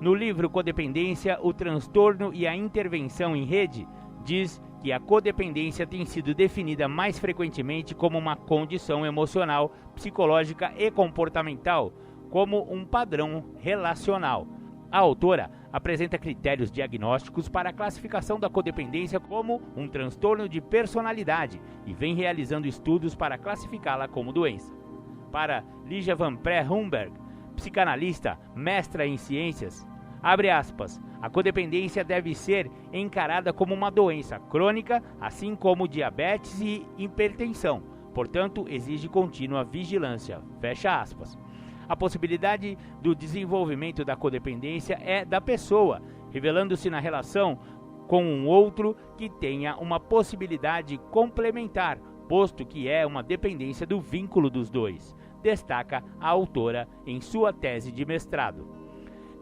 no livro Codependência, o transtorno e a intervenção em rede, diz que a codependência tem sido definida mais frequentemente como uma condição emocional, psicológica e comportamental, como um padrão relacional. A autora apresenta critérios diagnósticos para a classificação da codependência como um transtorno de personalidade e vem realizando estudos para classificá-la como doença. Para Lígia Van Pré-Humberg, psicanalista, mestra em ciências, abre aspas, a codependência deve ser encarada como uma doença crônica, assim como diabetes e hipertensão, portanto, exige contínua vigilância, fecha aspas. A possibilidade do desenvolvimento da codependência é da pessoa, revelando-se na relação com um outro que tenha uma possibilidade complementar, posto que é uma dependência do vínculo dos dois, destaca a autora em sua tese de mestrado.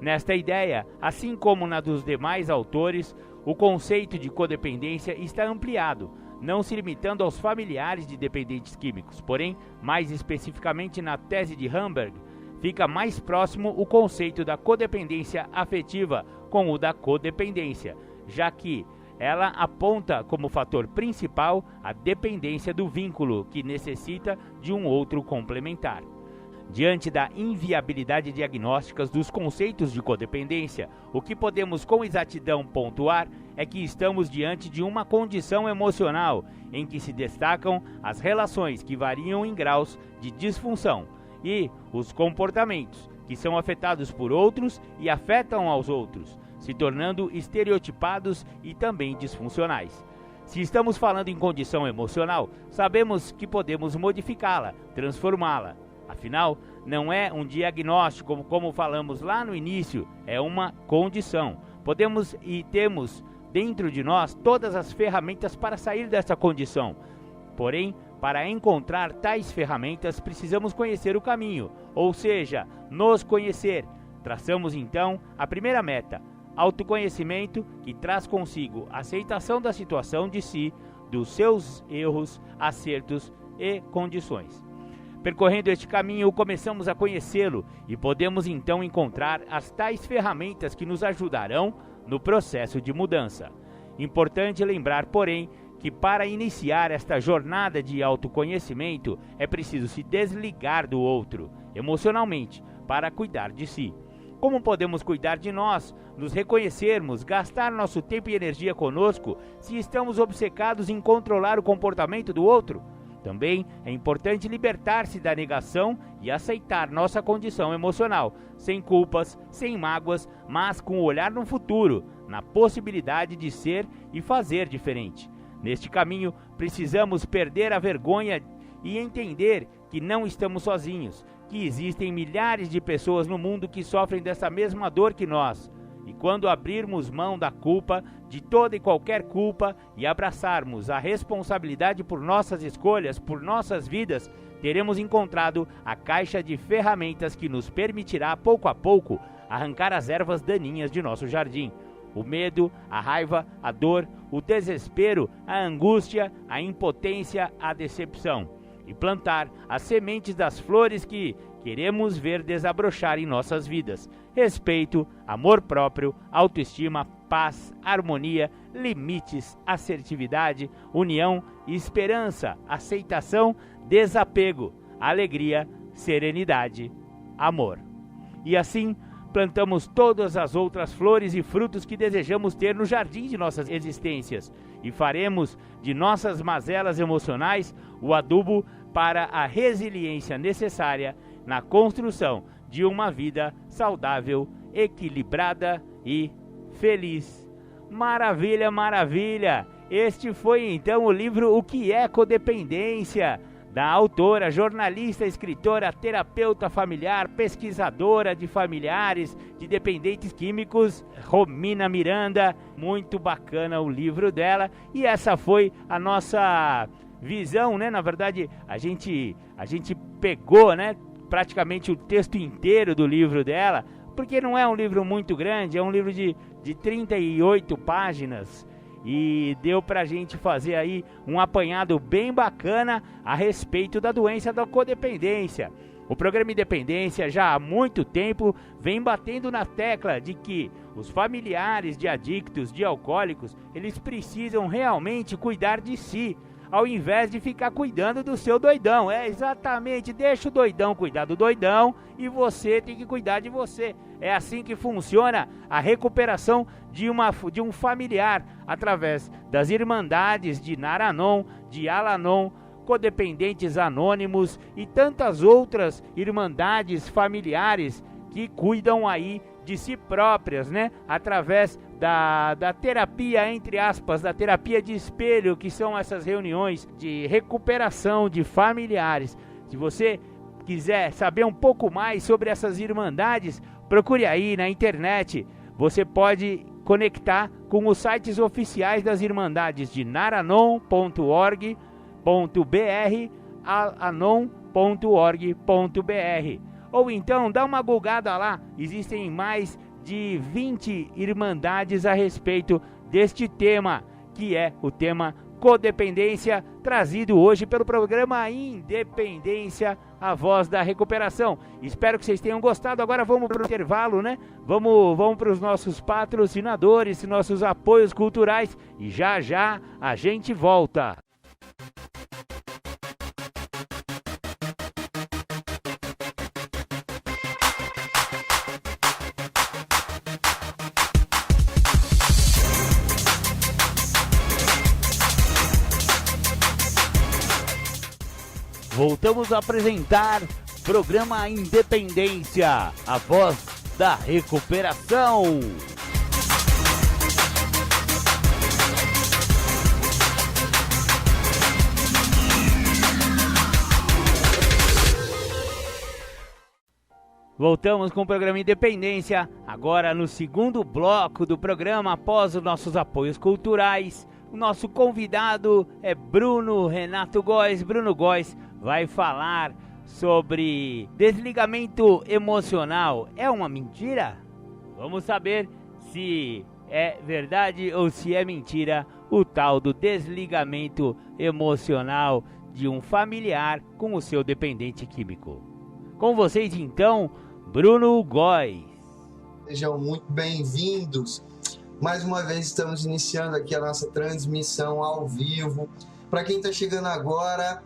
Nesta ideia, assim como na dos demais autores, o conceito de codependência está ampliado, não se limitando aos familiares de dependentes químicos, porém, mais especificamente na tese de Hamburg, fica mais próximo o conceito da codependência afetiva com o da codependência, já que ela aponta como fator principal a dependência do vínculo, que necessita de um outro complementar. Diante da inviabilidade diagnóstica dos conceitos de codependência, o que podemos com exatidão pontuar é que estamos diante de uma condição emocional em que se destacam as relações que variam em graus de disfunção e os comportamentos que são afetados por outros e afetam aos outros, se tornando estereotipados e também disfuncionais. Se estamos falando em condição emocional, sabemos que podemos modificá-la, transformá-la. Afinal, não é um diagnóstico, como falamos lá no início, é uma condição. Podemos e temos dentro de nós todas as ferramentas para sair dessa condição. Porém, para encontrar tais ferramentas, precisamos conhecer o caminho, ou seja, nos conhecer. Traçamos então a primeira meta, autoconhecimento, que traz consigo a aceitação da situação de si, dos seus erros, acertos e condições. Percorrendo este caminho, começamos a conhecê-lo e podemos então encontrar as tais ferramentas que nos ajudarão no processo de mudança. Importante lembrar, porém, que para iniciar esta jornada de autoconhecimento é preciso se desligar do outro, emocionalmente, para cuidar de si. Como podemos cuidar de nós, nos reconhecermos, gastar nosso tempo e energia conosco, se estamos obcecados em controlar o comportamento do outro? Também é importante libertar-se da negação e aceitar nossa condição emocional, sem culpas, sem mágoas, mas com o olhar no futuro, na possibilidade de ser e fazer diferente. Neste caminho, precisamos perder a vergonha e entender que não estamos sozinhos, que existem milhares de pessoas no mundo que sofrem dessa mesma dor que nós. E quando abrirmos mão da culpa, de toda e qualquer culpa, e abraçarmos a responsabilidade por nossas escolhas, por nossas vidas, teremos encontrado a caixa de ferramentas que nos permitirá, pouco a pouco, arrancar as ervas daninhas de nosso jardim. O medo, a raiva, a dor, o desespero, a angústia, a impotência, a decepção. E plantar as sementes das flores que queremos ver desabrochar em nossas vidas. Respeito, amor próprio, autoestima, paz, harmonia, limites, assertividade, união, esperança, aceitação, desapego, alegria, serenidade, amor. E assim, plantamos todas as outras flores e frutos que desejamos ter no jardim de nossas existências e faremos de nossas mazelas emocionais o adubo para a resiliência necessária na construção de uma vida saudável, equilibrada e feliz. Maravilha, maravilha! Este foi então o livro O que é Codependência, da autora, jornalista, escritora, terapeuta familiar, pesquisadora de familiares de dependentes químicos, Romina Miranda. Muito bacana o livro dela e essa foi a nossa visão, né? Na verdade, a gente pegou, né, praticamente o texto inteiro do livro dela, porque não é um livro muito grande, é um livro de 38 páginas e deu pra gente fazer aí um apanhado bem bacana a respeito da doença da codependência. O programa Independência já há muito tempo vem batendo na tecla de que os familiares de adictos, de alcoólicos, eles precisam realmente cuidar de si, ao invés de ficar cuidando do seu doidão. É exatamente, deixa o doidão cuidar do doidão e você tem que cuidar de você. É assim que funciona a recuperação de um familiar, através das Irmandades de Naranon, de Alanon, Codependentes Anônimos e tantas outras irmandades familiares que cuidam aí de si próprias, né? Através da terapia, entre aspas, da terapia de espelho, que são essas reuniões de recuperação de familiares. Se você quiser saber um pouco mais sobre essas irmandades, procure aí na internet. Você pode conectar com os sites oficiais das Irmandades de naranon.org.br, alanon.org.br. Ou então dá uma googada lá, existem mais de 20 irmandades a respeito deste tema, que é o tema codependência, trazido hoje pelo programa Independência, a voz da recuperação. Espero que vocês tenham gostado. Agora vamos para o intervalo, né? Vamos para os nossos patrocinadores, nossos apoios culturais, e já já a gente volta. Voltamos a apresentar programa Independência, a voz da recuperação. Voltamos com o programa Independência, agora no segundo bloco do programa, após os nossos apoios culturais. O nosso convidado é Bruno Renato Góes. Bruno Góes vai falar sobre desligamento emocional. É uma mentira? Vamos saber se é verdade ou se é mentira o tal do desligamento emocional de um familiar com o seu dependente químico. Com vocês então, Bruno Góes. Sejam muito bem-vindos. Mais uma vez estamos iniciando aqui a nossa transmissão ao vivo. Para quem está chegando agora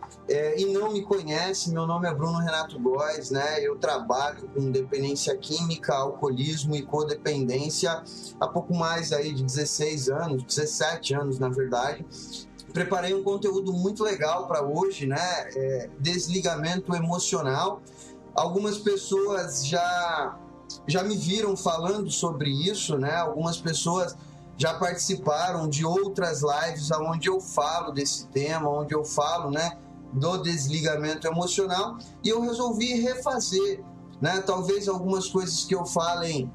e não me conhece, meu nome é Bruno Renato Góes, né? Eu trabalho com dependência química, alcoolismo e codependência há pouco mais aí de 16 anos, 17 anos na verdade. Preparei um conteúdo muito legal para hoje, né? Desligamento emocional. Algumas pessoas já me viram falando sobre isso, né? Algumas pessoas já participaram de outras lives onde eu falo desse tema, onde eu falo, né, do desligamento emocional, e eu resolvi refazer, né? Talvez algumas coisas que eu fale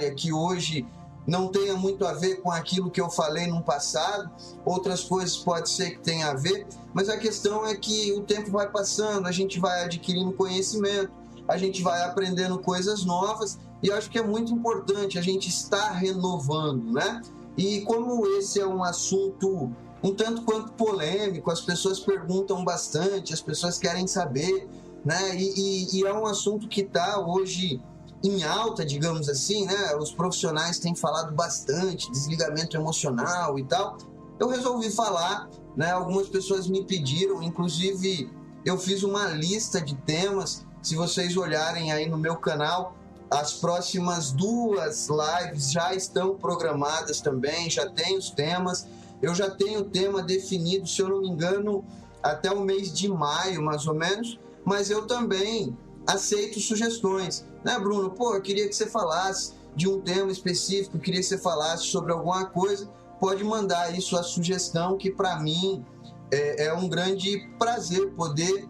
aqui hoje não tenha muito a ver com aquilo que eu falei no passado, outras coisas pode ser que tenha a ver, mas a questão é que o tempo vai passando, a gente vai adquirindo conhecimento, a gente vai aprendendo coisas novas, e eu acho que é muito importante a gente estar renovando, né? E como esse é um assunto um tanto quanto polêmico, as pessoas perguntam bastante, as pessoas querem saber, né? E é um assunto que está hoje em alta, digamos assim, né? Os profissionais têm falado bastante, desligamento emocional e tal. Eu resolvi falar, né? Algumas pessoas me pediram, inclusive eu fiz uma lista de temas. Se vocês olharem aí no meu canal, as próximas 2 lives já estão programadas também, já tem os temas. Eu já tenho o tema definido, se eu não me engano, até o mês de maio, mais ou menos. Mas eu também aceito sugestões, né, Bruno? Pô, eu queria que você falasse de um tema específico, eu queria que você falasse sobre alguma coisa. Pode mandar aí sua sugestão, que para mim é um grande prazer poder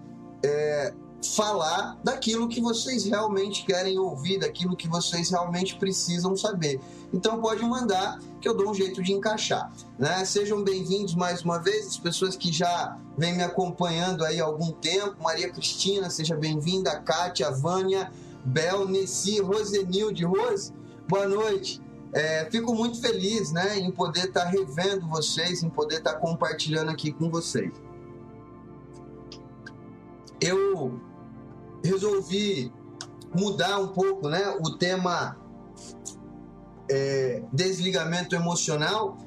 falar daquilo que vocês realmente querem ouvir, daquilo que vocês realmente precisam saber. Então pode mandar, que eu dou um jeito de encaixar, né? Sejam bem-vindos mais uma vez, as pessoas que já vêm me acompanhando aí há algum tempo. Maria Cristina, seja bem-vinda. Kátia, Vânia, Bel, Nessi, Rosenilde. Rose, boa noite. Fico muito feliz, né, em poder estar revendo vocês, em poder estar compartilhando aqui com vocês. Eu resolvi mudar um pouco, né, o tema desligamento emocional.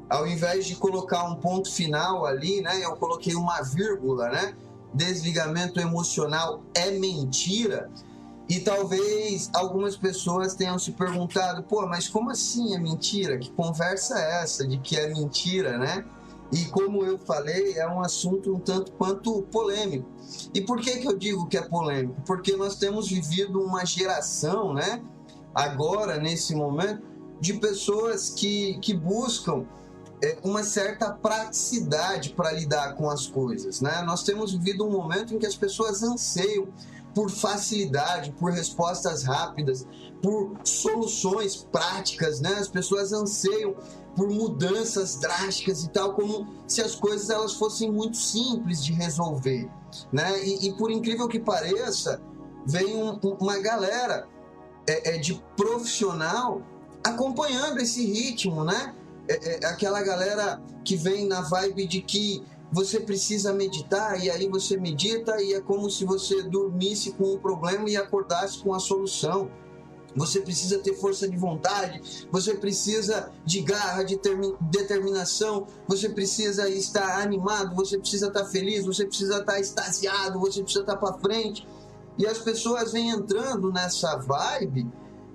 Ao invés de colocar um ponto final ali, né, eu coloquei uma vírgula, né? Desligamento emocional é mentira. E talvez algumas pessoas tenham se perguntado, pô, mas como assim é mentira? Que conversa é essa de que é mentira, né? E como eu falei, é um assunto um tanto quanto polêmico. E por que eu digo que é polêmico? Porque nós temos vivido uma geração, né, agora, nesse momento, de pessoas que buscam uma certa praticidade para lidar com as coisas, né? Nós temos vivido um momento em que as pessoas anseiam por facilidade, por respostas rápidas, por soluções práticas, né? As pessoas anseiam por mudanças drásticas e tal, como se as coisas elas fossem muito simples de resolver, né? E por incrível que pareça, vem uma galera de profissional acompanhando esse ritmo, né? Aquela galera que vem na vibe de que você precisa meditar, e aí você medita e é como se você dormisse com um problema e acordasse com a solução. Você precisa ter força de vontade, você precisa de garra, de determinação, você precisa estar animado, você precisa estar feliz, você precisa estar extasiado, você precisa estar para frente. E as pessoas vêm entrando nessa vibe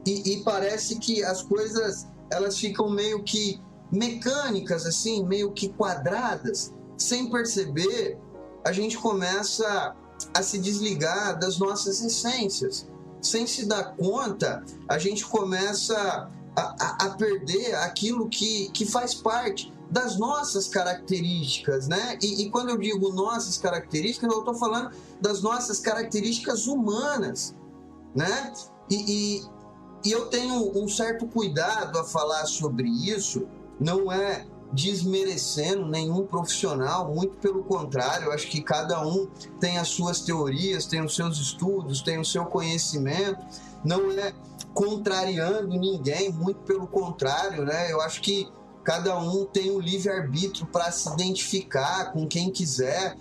e parece que as coisas elas ficam meio que mecânicas, assim, meio que quadradas. Sem perceber, a gente começa a se desligar das nossas essências. Sem se dar conta, a gente começa a perder aquilo que faz parte das nossas características, né? E quando eu digo nossas características, eu estou falando das nossas características humanas, né? E eu tenho um certo cuidado a falar sobre isso, não é desmerecendo nenhum profissional, muito pelo contrário, eu acho que cada um tem as suas teorias, tem os seus estudos, tem o seu conhecimento, não é contrariando ninguém, muito pelo contrário, né? Eu acho que cada um tem o livre-arbítrio para se identificar com quem quiser,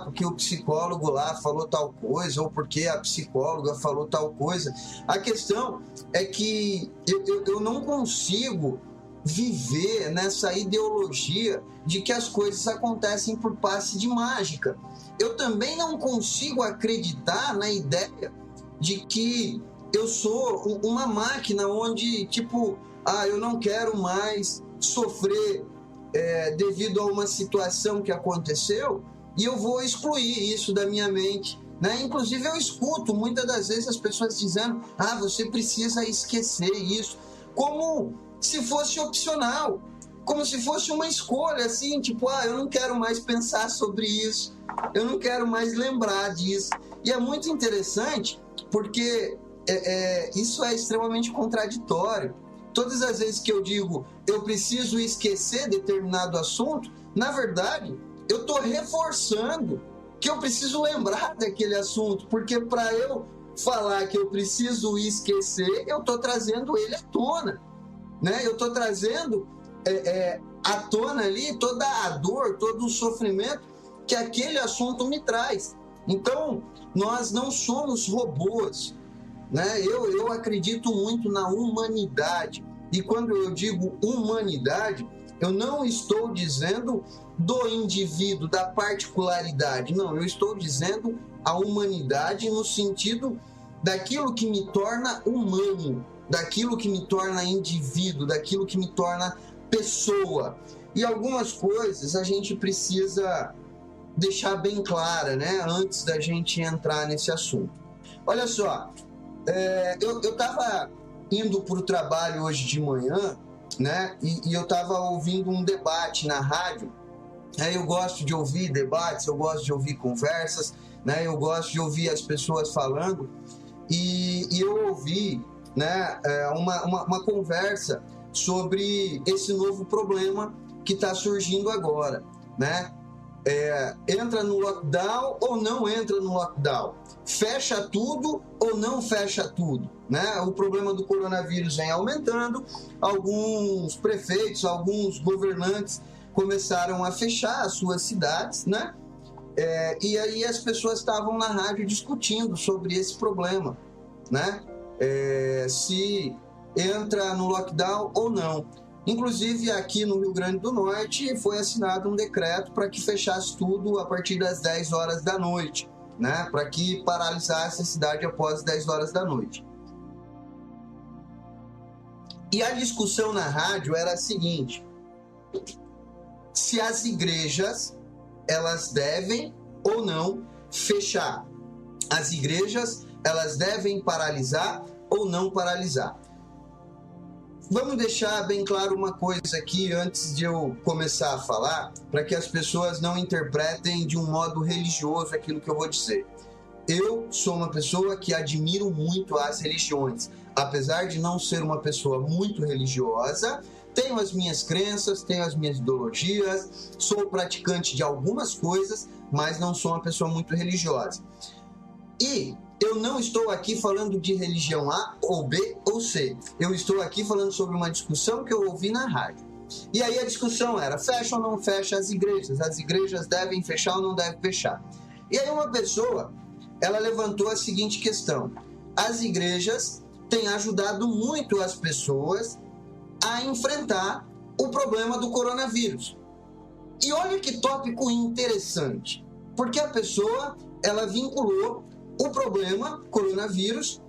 porque o psicólogo lá falou tal coisa, ou porque a psicóloga falou tal coisa. A questão é que eu não consigo viver nessa ideologia de que as coisas acontecem por passe de mágica. Eu também não consigo acreditar na ideia de que eu sou uma máquina onde, tipo, eu não quero mais sofrer devido a uma situação que aconteceu e eu vou excluir isso da minha mente, né? Inclusive eu escuto muitas das vezes as pessoas dizendo: você precisa esquecer isso, como se fosse opcional, como se fosse uma escolha, assim, tipo, eu não quero mais pensar sobre isso, eu não quero mais lembrar disso. E é muito interessante porque isso é extremamente contraditório. Todas as vezes que eu digo eu preciso esquecer determinado assunto, na verdade, eu estou reforçando que eu preciso lembrar daquele assunto, porque para eu falar que eu preciso esquecer, eu estou trazendo ele à tona, né? Eu estou trazendo à tona ali toda a dor, todo o sofrimento que aquele assunto me traz. Então, nós não somos robôs, né? Eu acredito muito na humanidade. E quando eu digo humanidade, eu não estou dizendo do indivíduo, da particularidade. Não, eu estou dizendo a humanidade no sentido daquilo que me torna humano, daquilo que me torna indivíduo, daquilo que me torna pessoa. E algumas coisas a gente precisa deixar bem clara, né, antes da gente entrar nesse assunto. Olha só, eu estava indo para o trabalho hoje de manhã, né, e eu estava ouvindo um debate na rádio. Eu gosto de ouvir debates, eu gosto de ouvir conversas, né, eu gosto de ouvir as pessoas falando, e eu ouvi, né, uma conversa sobre esse novo problema que está surgindo agora, né? Entra no lockdown ou não entra no lockdown? Fecha tudo ou não fecha tudo? Né? O problema do coronavírus vem aumentando, alguns prefeitos, alguns governantes começaram a fechar as suas cidades, né? E aí as pessoas estavam na rádio discutindo sobre esse problema, né? Se entra no lockdown ou não. Inclusive, aqui no Rio Grande do Norte, foi assinado um decreto para que fechasse tudo a partir das 10 horas da noite, né? Para que paralisasse a cidade após as 10 horas da noite. E a discussão na rádio era a seguinte: se as igrejas, elas devem ou não fechar. As igrejas, elas devem paralisar ou não paralisar. Vamos deixar bem claro uma coisa aqui antes de eu começar a falar, para que as pessoas não interpretem de um modo religioso aquilo que eu vou dizer. Eu sou uma pessoa que admiro muito as religiões. Apesar de não ser uma pessoa muito religiosa, tenho as minhas crenças, tenho as minhas ideologias, sou praticante de algumas coisas, mas não sou uma pessoa muito religiosa. E eu não estou aqui falando de religião A ou B ou C. Eu estou aqui falando sobre uma discussão que eu ouvi na rádio. E aí a discussão era, fecha ou não fecha as igrejas? As igrejas devem fechar ou não devem fechar? E aí uma pessoa, ela levantou a seguinte questão. As igrejas têm ajudado muito as pessoas a enfrentar o problema do coronavírus. E olha que tópico interessante. Porque a pessoa, ela vinculou o problema coronavírus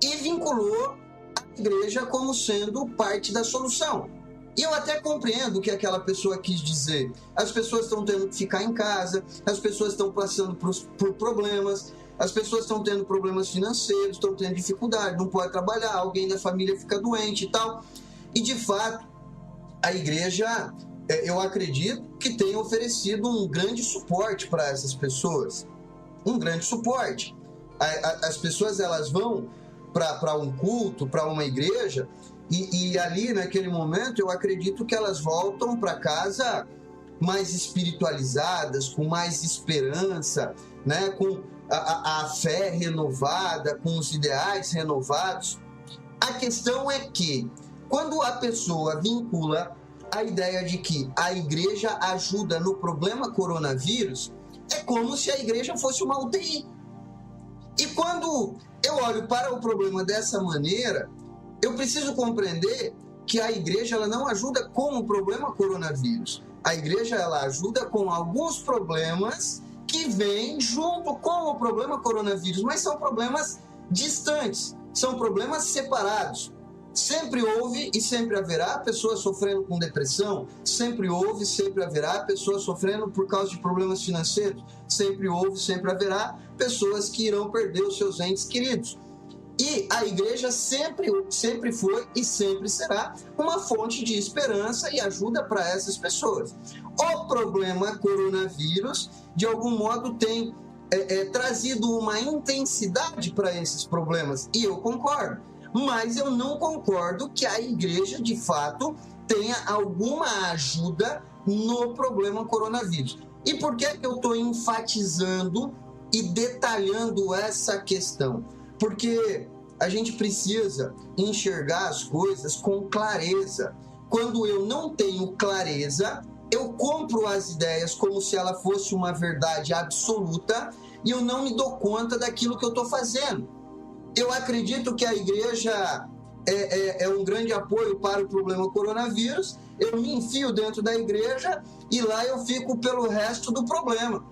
e vinculou a igreja como sendo parte da solução. E eu até compreendo o que aquela pessoa quis dizer. As pessoas estão tendo que ficar em casa, as pessoas estão passando por problemas, as pessoas estão tendo problemas financeiros, estão tendo dificuldade, não pode trabalhar, alguém da família fica doente e tal. E, de fato, a igreja, eu acredito que tem oferecido um grande suporte para essas pessoas. Um grande suporte. As pessoas, elas vão para um culto, para uma igreja, e ali, naquele momento, eu acredito que elas voltam para casa mais espiritualizadas, com mais esperança, né? Com a fé renovada, com os ideais renovados. A questão é que, quando a pessoa vincula a ideia de que a igreja ajuda no problema coronavírus, é como se a igreja fosse uma UTI. E quando eu olho para o problema dessa maneira, eu preciso compreender que a igreja, ela não ajuda com o problema coronavírus. A igreja, ela ajuda com alguns problemas que vêm junto com o problema coronavírus, mas são problemas distantes, são problemas separados. Sempre houve e sempre haverá pessoas sofrendo com depressão, sempre houve e sempre haverá pessoas sofrendo por causa de problemas financeiros, sempre houve e sempre haverá pessoas que irão perder os seus entes queridos. E a igreja sempre foi e sempre será uma fonte de esperança e ajuda para essas pessoas. O problema coronavírus, de algum modo, tem trazido uma intensidade para esses problemas, e eu concordo. Mas eu não concordo que a igreja, de fato, tenha alguma ajuda no problema coronavírus. E por que eu estou enfatizando e detalhando essa questão? Porque a gente precisa enxergar as coisas com clareza. Quando eu não tenho clareza, eu compro as ideias como se ela fosse uma verdade absoluta e eu não me dou conta daquilo que eu estou fazendo. Eu acredito que a igreja é um grande apoio para o problema coronavírus. Eu me enfio dentro da igreja e lá eu fico pelo resto do problema.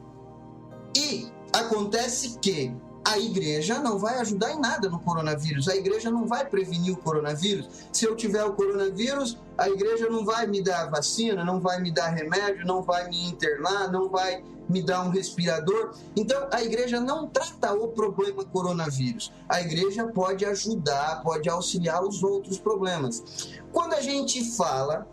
E acontece que a igreja não vai ajudar em nada no coronavírus. A igreja não vai prevenir o coronavírus. Se eu tiver o coronavírus, a igreja não vai me dar vacina, não vai me dar remédio, não vai me internar, não vai me dar um respirador. Então, a igreja não trata o problema coronavírus. A igreja pode ajudar, pode auxiliar os outros problemas. Quando a gente fala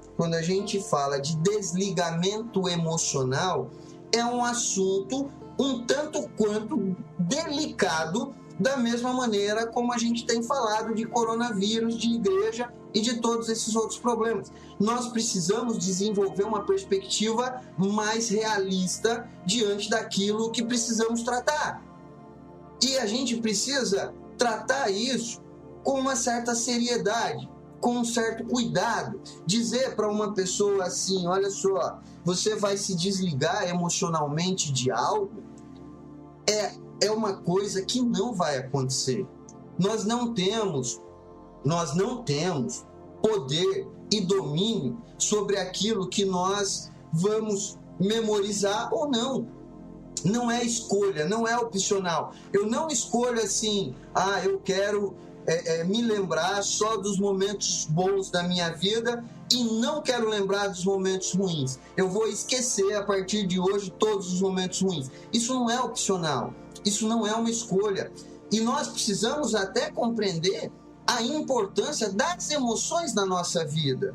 de desligamento emocional, é um assunto um tanto quanto delicado, da mesma maneira como a gente tem falado de coronavírus, de igreja e de todos esses outros problemas. Nós precisamos desenvolver uma perspectiva mais realista diante daquilo que precisamos tratar. E a gente precisa tratar isso com uma certa seriedade, com um certo cuidado. Dizer para uma pessoa assim, olha só, você vai se desligar emocionalmente de algo, é uma coisa que não vai acontecer. Nós não temos poder e domínio sobre aquilo que nós vamos memorizar ou não. Não é escolha, não é opcional. Eu não escolho assim, eu quero me lembrar só dos momentos bons da minha vida e não quero lembrar dos momentos ruins. Eu vou esquecer a partir de hoje todos os momentos ruins. Isso não é opcional, isso não é uma escolha. E nós precisamos até compreender a importância das emoções na nossa vida.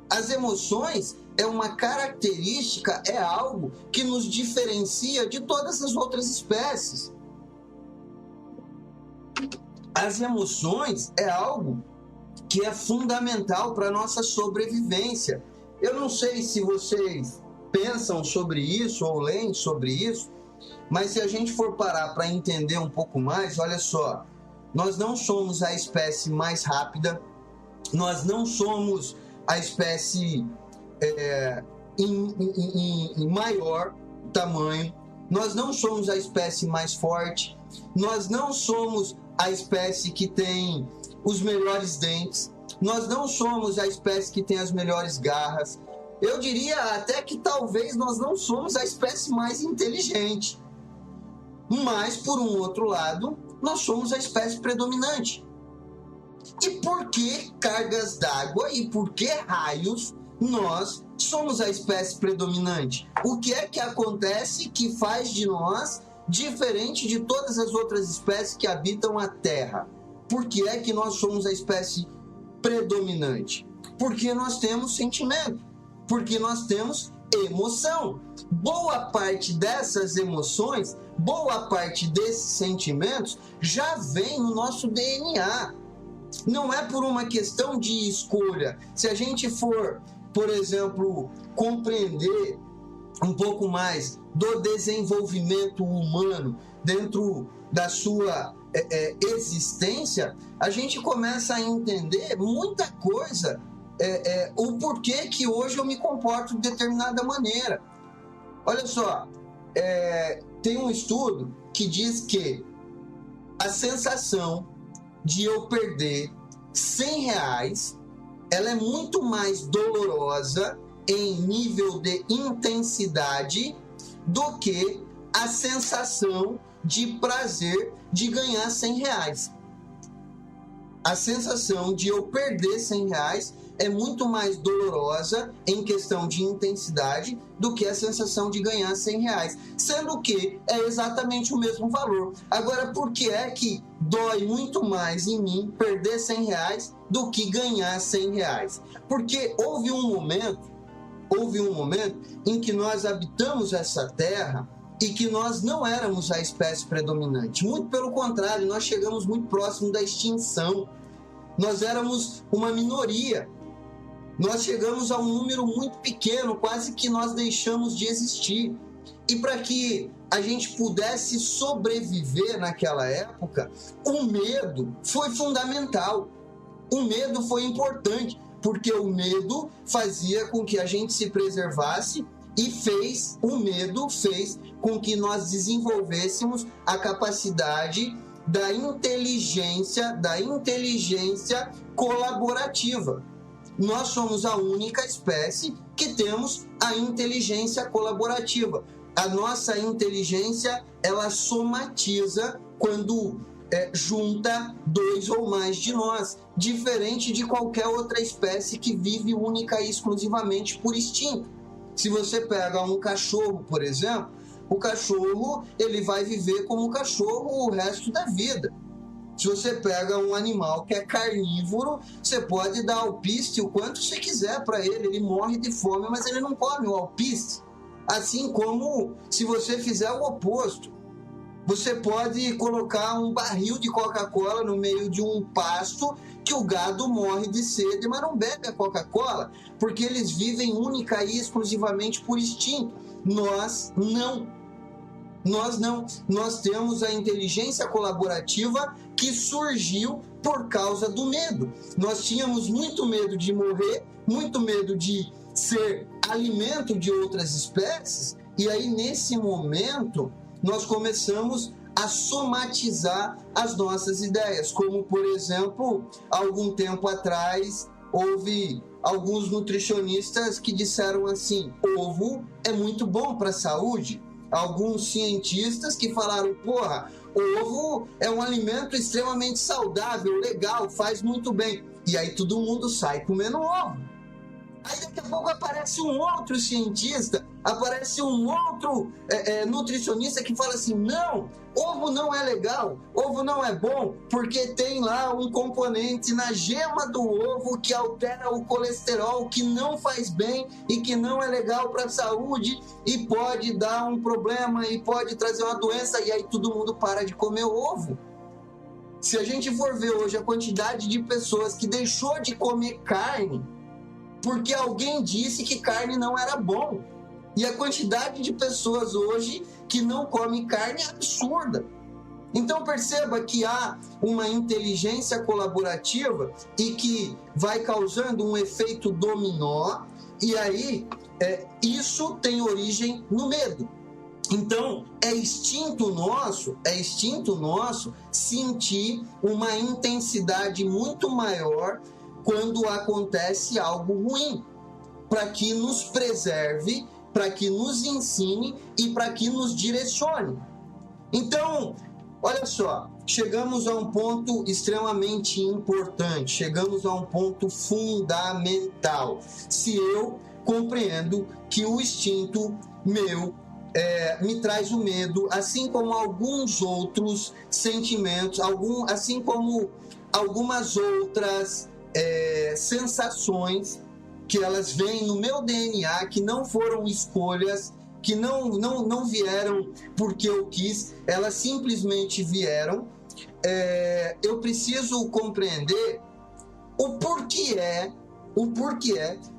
As emoções é uma característica, é algo que nos diferencia de todas as outras espécies. As emoções é algo que é fundamental para a nossa sobrevivência. Eu não sei se vocês pensam sobre isso ou leem sobre isso, mas se a gente for parar para entender um pouco mais, olha só, nós não somos a espécie mais rápida, nós não somos a espécie em maior tamanho, nós não somos a espécie mais forte, nós não somos a espécie que tem os melhores dentes, nós não somos a espécie que tem as melhores garras. Eu diria até que talvez nós não somos a espécie mais inteligente. Mas, por um outro lado, nós somos a espécie predominante. E por que cargas d'água e por que raios nós somos a espécie predominante? O que é que acontece que faz de nós diferente de todas as outras espécies que habitam a Terra? Por que é que nós somos a espécie predominante? Porque nós temos sentimento, porque nós temos emoção. Boa parte dessas emoções, boa parte desses sentimentos já vem no nosso DNA. Não é por uma questão de escolha. Se a gente for, por exemplo, compreender um pouco mais do desenvolvimento humano dentro da sua existência, a gente começa a entender muita coisa, o porquê que hoje eu me comporto de determinada maneira. Olha só, tem um estudo que diz que a sensação de eu perder R$100, ela é muito mais dolorosa em nível de intensidade do que a sensação de prazer de ganhar R$100. A sensação de eu perder R$100 é muito mais dolorosa em questão de intensidade do que a sensação de ganhar R$100, sendo que é exatamente o mesmo valor. Agora, por que é que dói muito mais em mim perder R$100 do que ganhar R$100? Porque houve um momento em que nós habitamos essa terra e que nós não éramos a espécie predominante. Muito pelo contrário, nós chegamos muito próximo da extinção. Nós éramos uma minoria. Nós chegamos a um número muito pequeno, quase que nós deixamos de existir. E para que a gente pudesse sobreviver naquela época, o medo foi fundamental. O medo foi importante, porque o medo fazia com que a gente se preservasse e o medo fez com que nós desenvolvêssemos a capacidade da inteligência colaborativa. Nós somos a única espécie que temos a inteligência colaborativa. A nossa inteligência, ela somatiza quando junta dois ou mais de nós, diferente de qualquer outra espécie que vive única e exclusivamente por instinto. Se você pega um cachorro, por exemplo, o cachorro ele vai viver como cachorro o resto da vida. Se você pega um animal que é carnívoro, você pode dar alpiste o quanto você quiser para ele, ele morre de fome, mas ele não come o alpiste. Assim como se você fizer o oposto, você pode colocar um barril de Coca-Cola no meio de um pasto que o gado morre de sede, mas não bebe a Coca-Cola, porque eles vivem única e exclusivamente por instinto. Nós não. Nós temos a inteligência colaborativa que surgiu por causa do medo. Nós tínhamos muito medo de morrer, muito medo de ser alimento de outras espécies, e aí nesse momento nós começamos a somatizar as nossas ideias, como por exemplo, algum tempo atrás houve alguns nutricionistas que disseram assim: ovo é muito bom para a saúde. Alguns cientistas que falaram: porra, ovo é um alimento extremamente saudável, legal, faz muito bem. E aí todo mundo sai comendo ovo. Aí daqui a pouco aparece um outro cientista, aparece um outro nutricionista que fala assim: não, ovo não é legal, ovo não é bom, porque tem lá um componente na gema do ovo que altera o colesterol, que não faz bem e que não é legal para a saúde e pode dar um problema e pode trazer uma doença. E aí todo mundo para de comer ovo. Se a gente for ver hoje a quantidade de pessoas que deixou de comer carne porque alguém disse que carne não era bom, e a quantidade de pessoas hoje que não comem carne é absurda. Então perceba que há uma inteligência colaborativa e que vai causando um efeito dominó, e aí isso tem origem no medo. Então é instinto nosso sentir uma intensidade muito maior quando acontece algo ruim, para que nos preserve, para que nos ensine e para que nos direcione. Então, olha só, chegamos a um ponto extremamente importante, chegamos a um ponto fundamental. Se eu compreendo que o instinto meu me traz o medo, assim como alguns outros sentimentos, assim como algumas outras sensações que elas vêm no meu DNA, que não foram escolhas, que não vieram porque eu quis, elas simplesmente vieram. Eu preciso compreender o porquê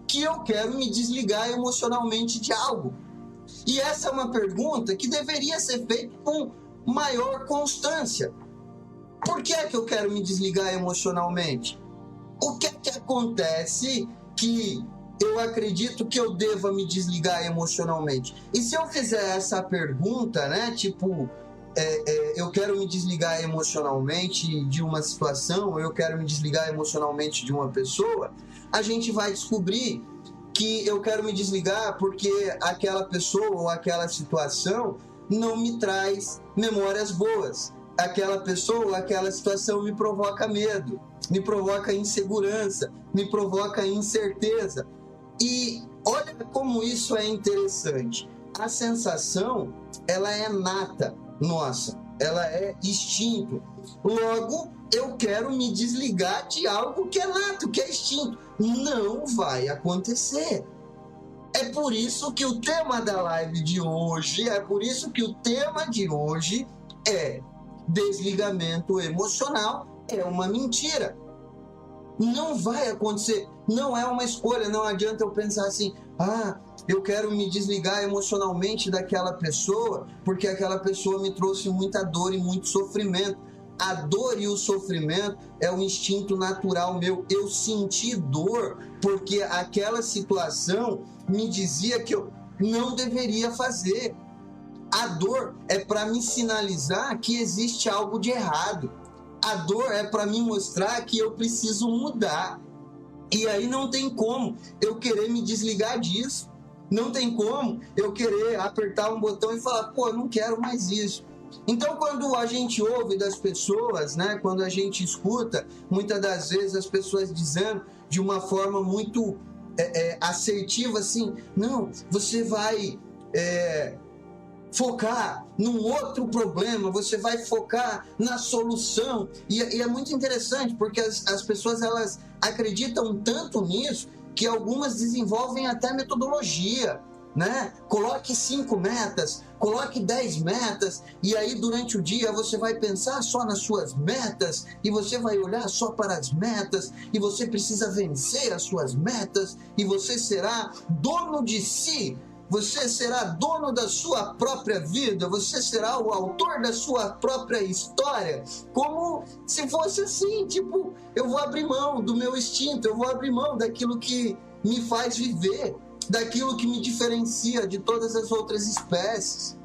que eu quero me desligar emocionalmente de algo. E essa é uma pergunta que deveria ser feita com maior constância. Por que é que eu quero me desligar emocionalmente? O que é que acontece que eu acredito que eu deva me desligar emocionalmente? E se eu fizer essa pergunta, né, tipo, eu quero me desligar emocionalmente de uma situação, eu quero me desligar emocionalmente de uma pessoa, a gente vai descobrir que eu quero me desligar porque aquela pessoa ou aquela situação não me traz memórias boas. Aquela pessoa ou aquela situação me provoca medo, me provoca insegurança, me provoca incerteza. E olha como isso é interessante. A sensação, ela é nata nossa, ela é instinto. Logo, eu quero me desligar de algo que é nato, que é instinto. Não vai acontecer. É por isso que o tema da live de hoje, é desligamento emocional é uma mentira. Não vai acontecer. Não é uma escolha. Não adianta eu pensar assim, eu quero me desligar emocionalmente daquela pessoa porque aquela pessoa me trouxe muita dor e muito sofrimento. A dor e o sofrimento é um instinto natural meu. Eu senti dor porque aquela situação me dizia que eu não deveria fazer. A dor é para me sinalizar que existe algo de errado. A dor é para me mostrar que eu preciso mudar. E aí não tem como eu querer me desligar disso. Não tem como eu querer apertar um botão e falar, não quero mais isso. Então, quando a gente ouve das pessoas, né, quando a gente escuta, muitas das vezes as pessoas dizendo de uma forma muito assertiva assim, não, você vai focar num outro problema, você vai focar na solução. E é muito interessante, porque as pessoas elas acreditam tanto nisso que algumas desenvolvem até metodologia, né? Coloque 5 metas, coloque 10 metas, e aí durante o dia você vai pensar só nas suas metas, e você vai olhar só para as metas, e você precisa vencer as suas metas, e você será dono de si. Você será dono da sua própria vida, você será o autor da sua própria história, como se fosse assim, tipo, eu vou abrir mão do meu instinto, eu vou abrir mão daquilo que me faz viver, daquilo que me diferencia de todas as outras espécies.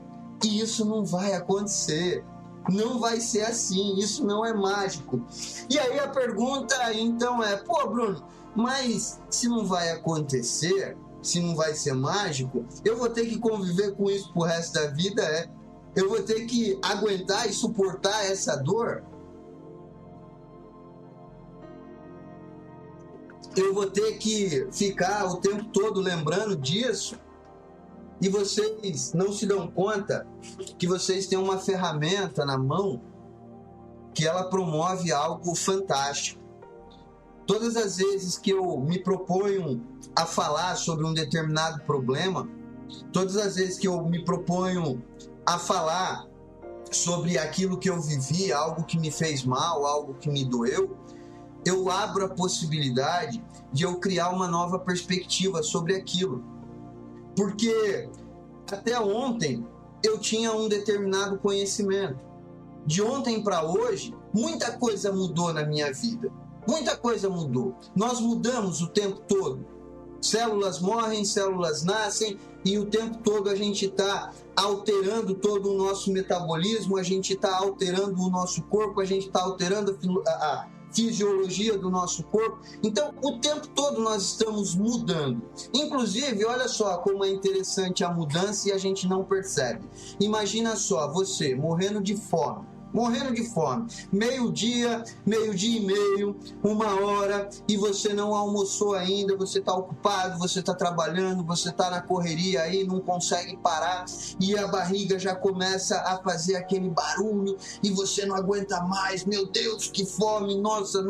E isso não vai acontecer, não vai ser assim, isso não é mágico. E aí a pergunta então é, Bruno, mas se não vai acontecer, se não vai ser mágico, eu vou ter que conviver com isso pro resto da vida, eu vou ter que aguentar e suportar essa dor? Eu vou ter que ficar o tempo todo lembrando disso? E vocês não se dão conta que vocês têm uma ferramenta na mão que ela promove algo fantástico. Todas as vezes que eu me proponho a falar sobre um determinado problema, todas as vezes que eu me proponho a falar sobre aquilo que eu vivi, algo que me fez mal, algo que me doeu, eu abro a possibilidade de eu criar uma nova perspectiva sobre aquilo. Porque até ontem eu tinha um determinado conhecimento. De ontem para hoje, muita coisa mudou na minha vida. Muita coisa mudou. Nós mudamos o tempo todo. Células morrem, células nascem, e o tempo todo a gente está alterando todo o nosso metabolismo, a gente está alterando o nosso corpo, a gente está alterando a fisiologia do nosso corpo. Então, o tempo todo nós estamos mudando. Inclusive, olha só como é interessante a mudança e a gente não percebe. Imagina só, você morrendo de fome, meio-dia e meio, 1h, e você não almoçou ainda, você está ocupado, você está trabalhando, você está na correria aí, não consegue parar, e a barriga já começa a fazer aquele barulho, e você não aguenta mais, meu Deus, que fome, nossa.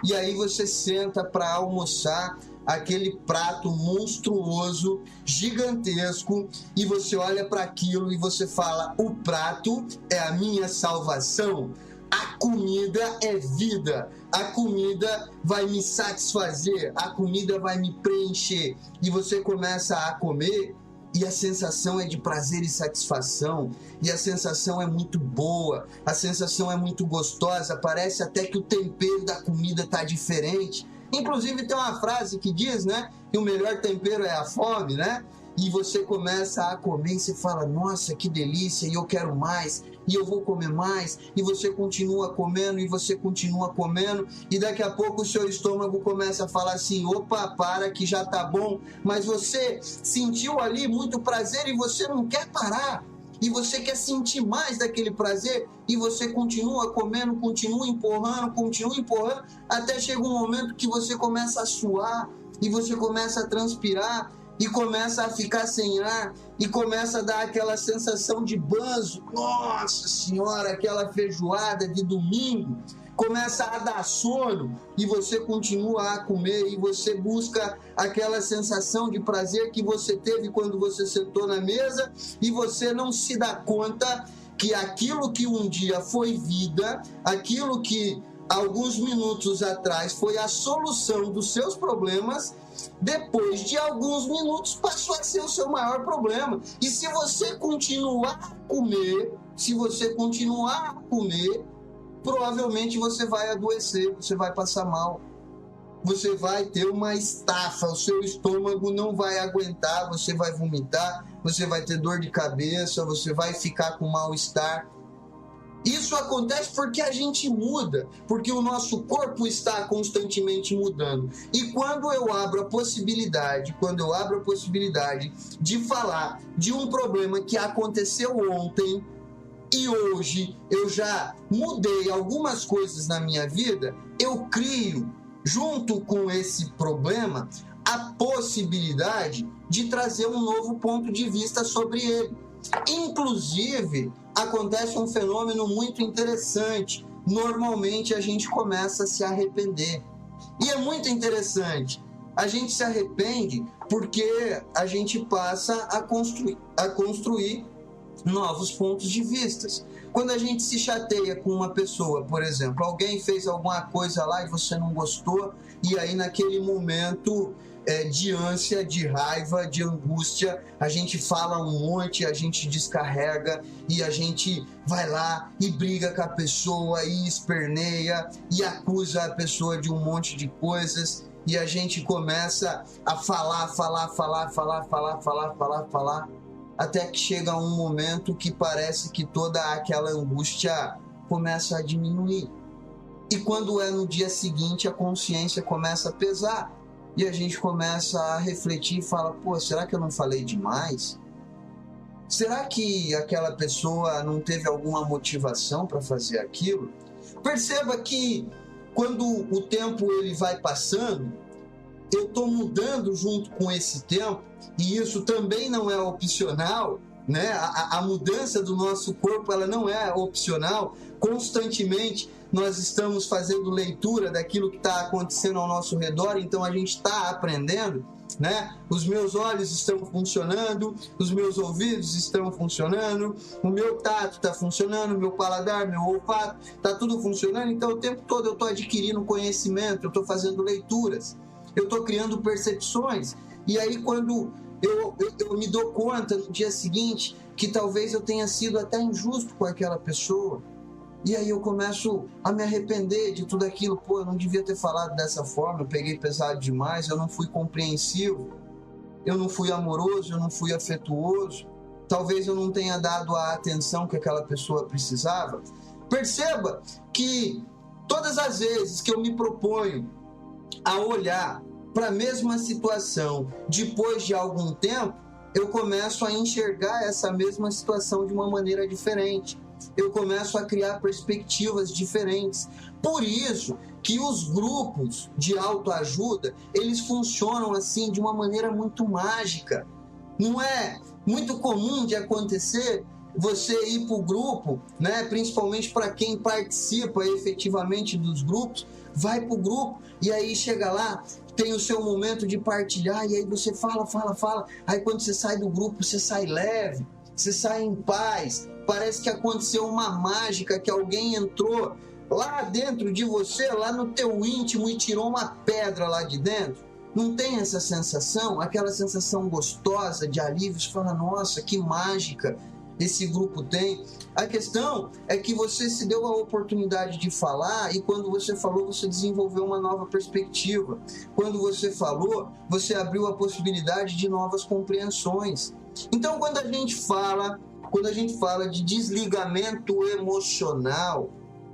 E aí você senta para almoçar aquele prato monstruoso, gigantesco, e você olha para aquilo e você fala: o prato é a minha salvação, a comida é vida, a comida vai me satisfazer, a comida vai me preencher. E você começa a comer e a sensação é de prazer e satisfação, e a sensação é muito boa, a sensação é muito gostosa, parece até que o tempero da comida está diferente. Inclusive tem uma frase que diz, né, que o melhor tempero é a fome, né? E você começa a comer e você fala: nossa, que delícia, e eu quero mais, e eu vou comer mais, e você continua comendo, e você continua comendo, e daqui a pouco o seu estômago começa a falar assim: opa, para que já tá bom, mas você sentiu ali muito prazer e você não quer parar. E você quer sentir mais daquele prazer, e você continua comendo, continua empurrando, até chega um momento que você começa a suar, e você começa a transpirar, e começa a ficar sem ar, e começa a dar aquela sensação de banzo. Nossa Senhora, aquela feijoada de domingo, começa a dar sono, e você continua a comer, e você busca aquela sensação de prazer que você teve quando você sentou na mesa, e você não se dá conta que aquilo que um dia foi vida, aquilo que alguns minutos atrás foi a solução dos seus problemas, depois de alguns minutos passou a ser o seu maior problema. E se você continuar a comer, provavelmente você vai adoecer, você vai passar mal, você vai ter uma estafa, o seu estômago não vai aguentar, você vai vomitar, você vai ter dor de cabeça, você vai ficar com mal-estar. Isso acontece porque a gente muda, porque o nosso corpo está constantemente mudando. E quando eu abro a possibilidade de falar de um problema que aconteceu ontem, e hoje eu já mudei algumas coisas na minha vida, eu crio, junto com esse problema, a possibilidade de trazer um novo ponto de vista sobre ele. Inclusive, acontece um fenômeno muito interessante. Normalmente a gente começa a se arrepender. E é muito interessante. A gente se arrepende porque a gente passa a construir novos pontos de vista. Quando a gente se chateia com uma pessoa, por exemplo, alguém fez alguma coisa lá e você não gostou, e aí naquele momento de ânsia, de raiva, de angústia, a gente fala um monte, a gente descarrega, e a gente vai lá e briga com a pessoa, e esperneia, e acusa a pessoa de um monte de coisas, e a gente começa a falar, até que chega um momento que parece que toda aquela angústia começa a diminuir. E quando é no dia seguinte, a consciência começa a pesar, e a gente começa a refletir e fala: pô, será que eu não falei demais? Será que aquela pessoa não teve alguma motivação para fazer aquilo? Perceba que quando o tempo ele vai passando, eu estou mudando junto com esse tempo, e isso também não é opcional, né? A mudança do nosso corpo, ela não é opcional. Constantemente nós estamos fazendo leitura daquilo que está acontecendo ao nosso redor, então a gente está aprendendo, né? Os meus olhos estão funcionando, os meus ouvidos estão funcionando, o meu tato está funcionando, o meu paladar, meu olfato, está tudo funcionando. Então o tempo todo eu estou adquirindo conhecimento, eu estou fazendo leituras, eu estou criando percepções. E aí quando eu me dou conta no dia seguinte que talvez eu tenha sido até injusto com aquela pessoa, e aí eu começo a me arrepender de tudo aquilo. Pô, eu não devia ter falado dessa forma, eu peguei pesado demais, eu não fui compreensivo, eu não fui amoroso, eu não fui afetuoso, talvez eu não tenha dado a atenção que aquela pessoa precisava. Perceba que todas as vezes que eu me proponho a olhar para a mesma situação depois de algum tempo, eu começo a enxergar essa mesma situação de uma maneira diferente. Eu começo a criar perspectivas diferentes. Por isso que os grupos de autoajuda, eles funcionam assim de uma maneira muito mágica. Não é muito comum de acontecer você ir para o grupo, né? Principalmente para quem participa efetivamente dos grupos, vai para o grupo e aí chega lá, tem o seu momento de partilhar e aí você fala, aí quando você sai do grupo, você sai leve, você sai em paz, parece que aconteceu uma mágica, que alguém entrou lá dentro de você, lá no teu íntimo e tirou uma pedra lá de dentro. Não tem essa sensação, aquela sensação gostosa de alívio? Você fala, nossa, que mágica esse grupo tem. A questão é que você se deu a oportunidade de falar e quando você falou, você desenvolveu uma nova perspectiva. Quando você falou, você abriu a possibilidade de novas compreensões. Então, quando a gente fala de desligamento emocional,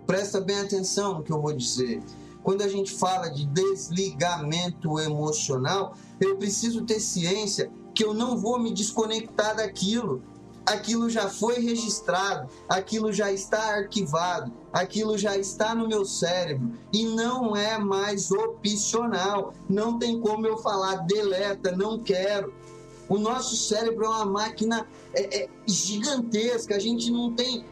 presta bem atenção no que eu vou dizer. Quando a gente fala de desligamento emocional, eu preciso ter ciência que eu não vou me desconectar daquilo. Aquilo já foi registrado, aquilo já está arquivado, aquilo já está no meu cérebro e não é mais opcional. Não tem como eu falar, deleta, não quero. O nosso cérebro é uma máquina gigantesca, a gente não tem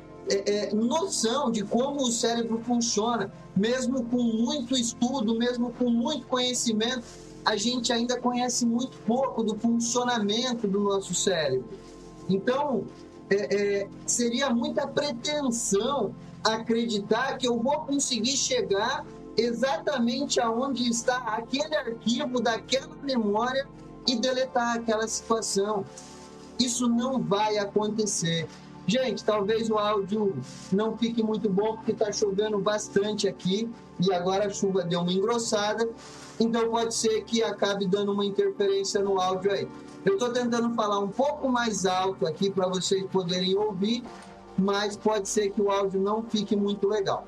noção de como o cérebro funciona. Mesmo com muito estudo, mesmo com muito conhecimento, a gente ainda conhece muito pouco do funcionamento do nosso cérebro. Então, seria muita pretensão acreditar que eu vou conseguir chegar exatamente aonde está aquele arquivo daquela memória e deletar aquela situação. Isso não vai acontecer. Gente, talvez o áudio não fique muito bom porque está chovendo bastante aqui e agora a chuva deu uma engrossada, então pode ser que acabe dando uma interferência no áudio aí. Eu estou tentando falar um pouco mais alto aqui para vocês poderem ouvir, mas pode ser que o áudio não fique muito legal.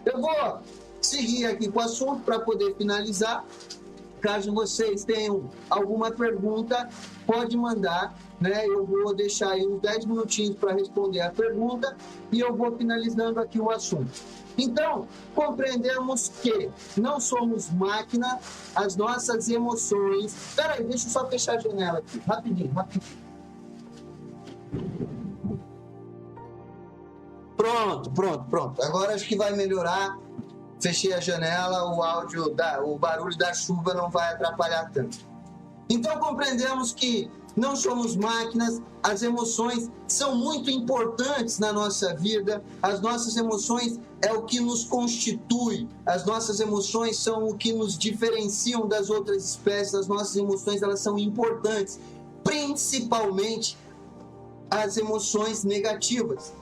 Eu vou seguir aqui com o assunto para poder finalizar. Caso vocês tenham alguma pergunta, pode mandar, né? Eu vou deixar aí uns 10 minutinhos para responder a pergunta e eu vou finalizando aqui o assunto. Então, compreendemos que não somos máquina, as nossas emoções... Peraí, deixa eu só fechar a janela aqui, rapidinho. Pronto. Agora acho que vai melhorar. Fechei a janela, o barulho da chuva não vai atrapalhar tanto. Então, compreendemos que não somos máquinas, as emoções são muito importantes na nossa vida, as nossas emoções é o que nos constitui, as nossas emoções são o que nos diferenciam das outras espécies, as nossas emoções elas são importantes, principalmente as emoções negativas,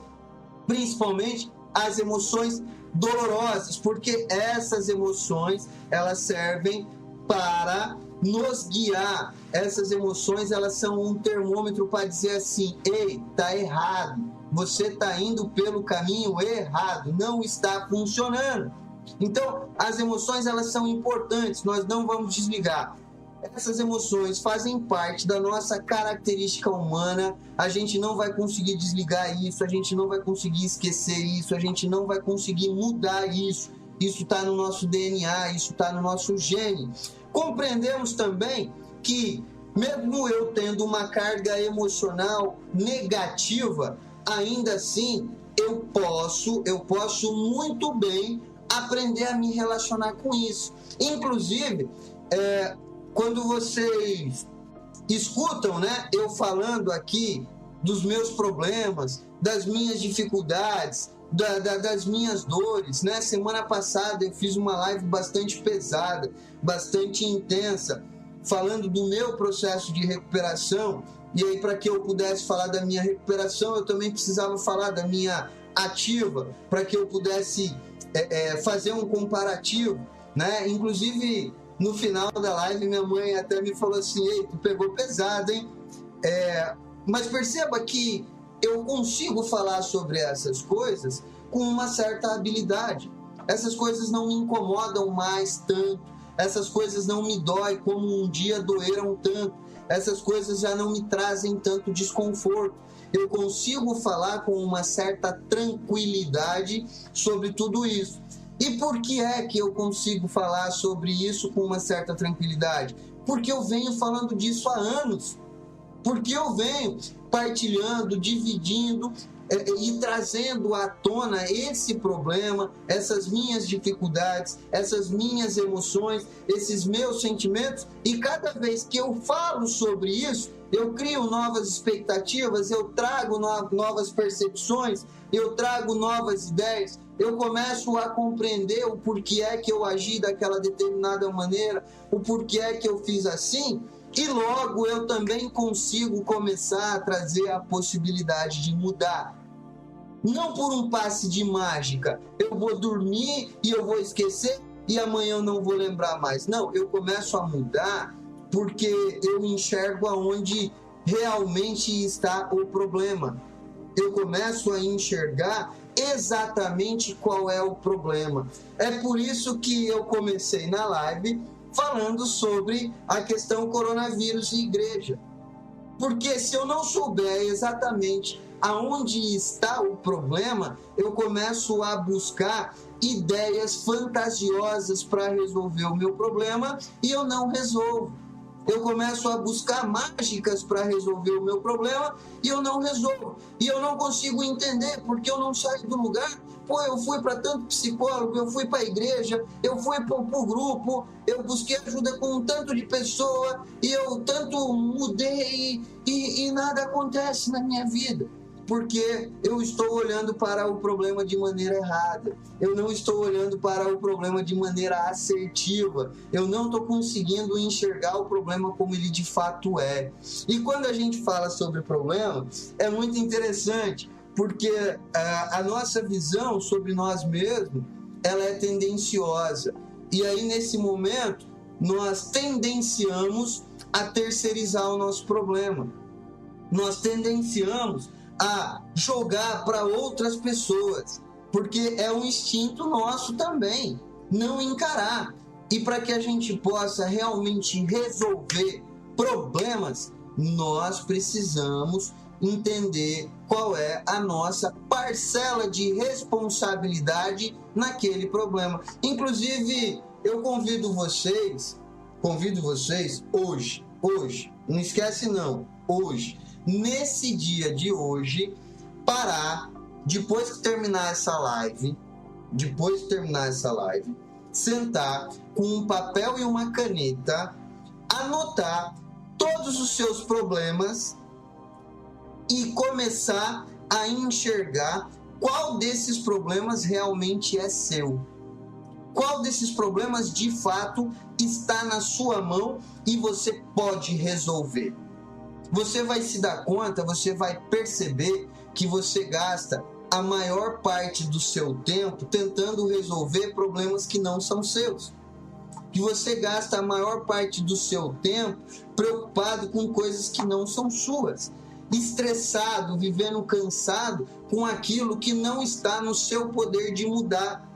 principalmente as emoções dolorosas, porque essas emoções elas servem para nos guiar. Essas emoções elas são um termômetro para dizer assim: ei, tá errado, você tá indo pelo caminho errado, não está funcionando. Então as emoções elas são importantes, nós não vamos desligar. Essas emoções fazem parte da nossa característica humana, a gente não vai conseguir desligar isso, a gente não vai conseguir esquecer isso, a gente não vai conseguir mudar isso. Isso está no nosso DNA, isso está no nosso gene. Compreendemos também que, mesmo eu tendo uma carga emocional negativa, ainda assim eu posso muito bem aprender a me relacionar com isso. Inclusive, quando vocês escutam, né, eu falando aqui dos meus problemas, das minhas dificuldades, das minhas dores, né? Semana passada eu fiz uma live bastante pesada, bastante intensa, falando do meu processo de recuperação. E aí, para que eu pudesse falar da minha recuperação, eu também precisava falar da minha ativa, para que eu pudesse fazer um comparativo, né? Inclusive, no final da live, minha mãe até me falou assim: ei, tu pegou pesado, hein? Mas perceba que eu consigo falar sobre essas coisas com uma certa habilidade. Essas coisas não me incomodam mais tanto, essas coisas não me doem como um dia doeram tanto, essas coisas já não me trazem tanto desconforto. Eu consigo falar com uma certa tranquilidade sobre tudo isso. E por que é que eu consigo falar sobre isso com uma certa tranquilidade? Porque eu venho falando disso há anos. Porque eu venho partilhando, dividindo e trazendo à tona esse problema, essas minhas dificuldades, essas minhas emoções, esses meus sentimentos. E cada vez que eu falo sobre isso, eu crio novas expectativas, eu trago novas percepções, eu trago novas ideias, eu começo a compreender o porquê é que eu agi daquela determinada maneira, o porquê é que eu fiz assim. E logo eu também consigo começar a trazer a possibilidade de mudar. Não por um passe de mágica, eu vou dormir e eu vou esquecer e amanhã eu não vou lembrar mais. Não, eu começo a mudar porque eu enxergo aonde realmente está o problema. Eu começo a enxergar exatamente qual é o problema. É por isso que eu comecei na live falando sobre a questão coronavírus e igreja. Porque se eu não souber exatamente aonde está o problema, eu começo a buscar ideias fantasiosas para resolver o meu problema e eu não resolvo. Eu começo a buscar mágicas para resolver o meu problema e eu não resolvo. E eu não consigo entender porque eu não saio do lugar. Pô, eu fui para tanto psicólogo, eu fui para a igreja, eu fui para o grupo, eu busquei ajuda com um tanto de pessoa e eu tanto mudei e nada acontece na minha vida. Porque eu estou olhando para o problema de maneira errada. Eu não estou olhando para o problema de maneira assertiva. Eu não estou conseguindo enxergar o problema como ele de fato é. E quando a gente fala sobre problema, é muito interessante, porque a nossa visão sobre nós mesmos, ela é tendenciosa. E aí, nesse momento, nós tendenciamos a terceirizar o nosso problema. Nós tendenciamos a jogar para outras pessoas, porque é um instinto nosso também, não encarar. E para que a gente possa realmente resolver problemas, nós precisamos entender qual é a nossa parcela de responsabilidade naquele problema. Inclusive, eu convido vocês hoje, não esquece não, hoje, nesse dia de hoje, parar, depois que terminar essa live, sentar com um papel e uma caneta, anotar todos os seus problemas e começar a enxergar qual desses problemas realmente é seu. Qual desses problemas de fato está na sua mão e você pode resolver. Você vai se dar conta, você vai perceber que você gasta a maior parte do seu tempo tentando resolver problemas que não são seus. Que você gasta a maior parte do seu tempo preocupado com coisas que não são suas. Estressado, vivendo cansado com aquilo que não está no seu poder de mudar.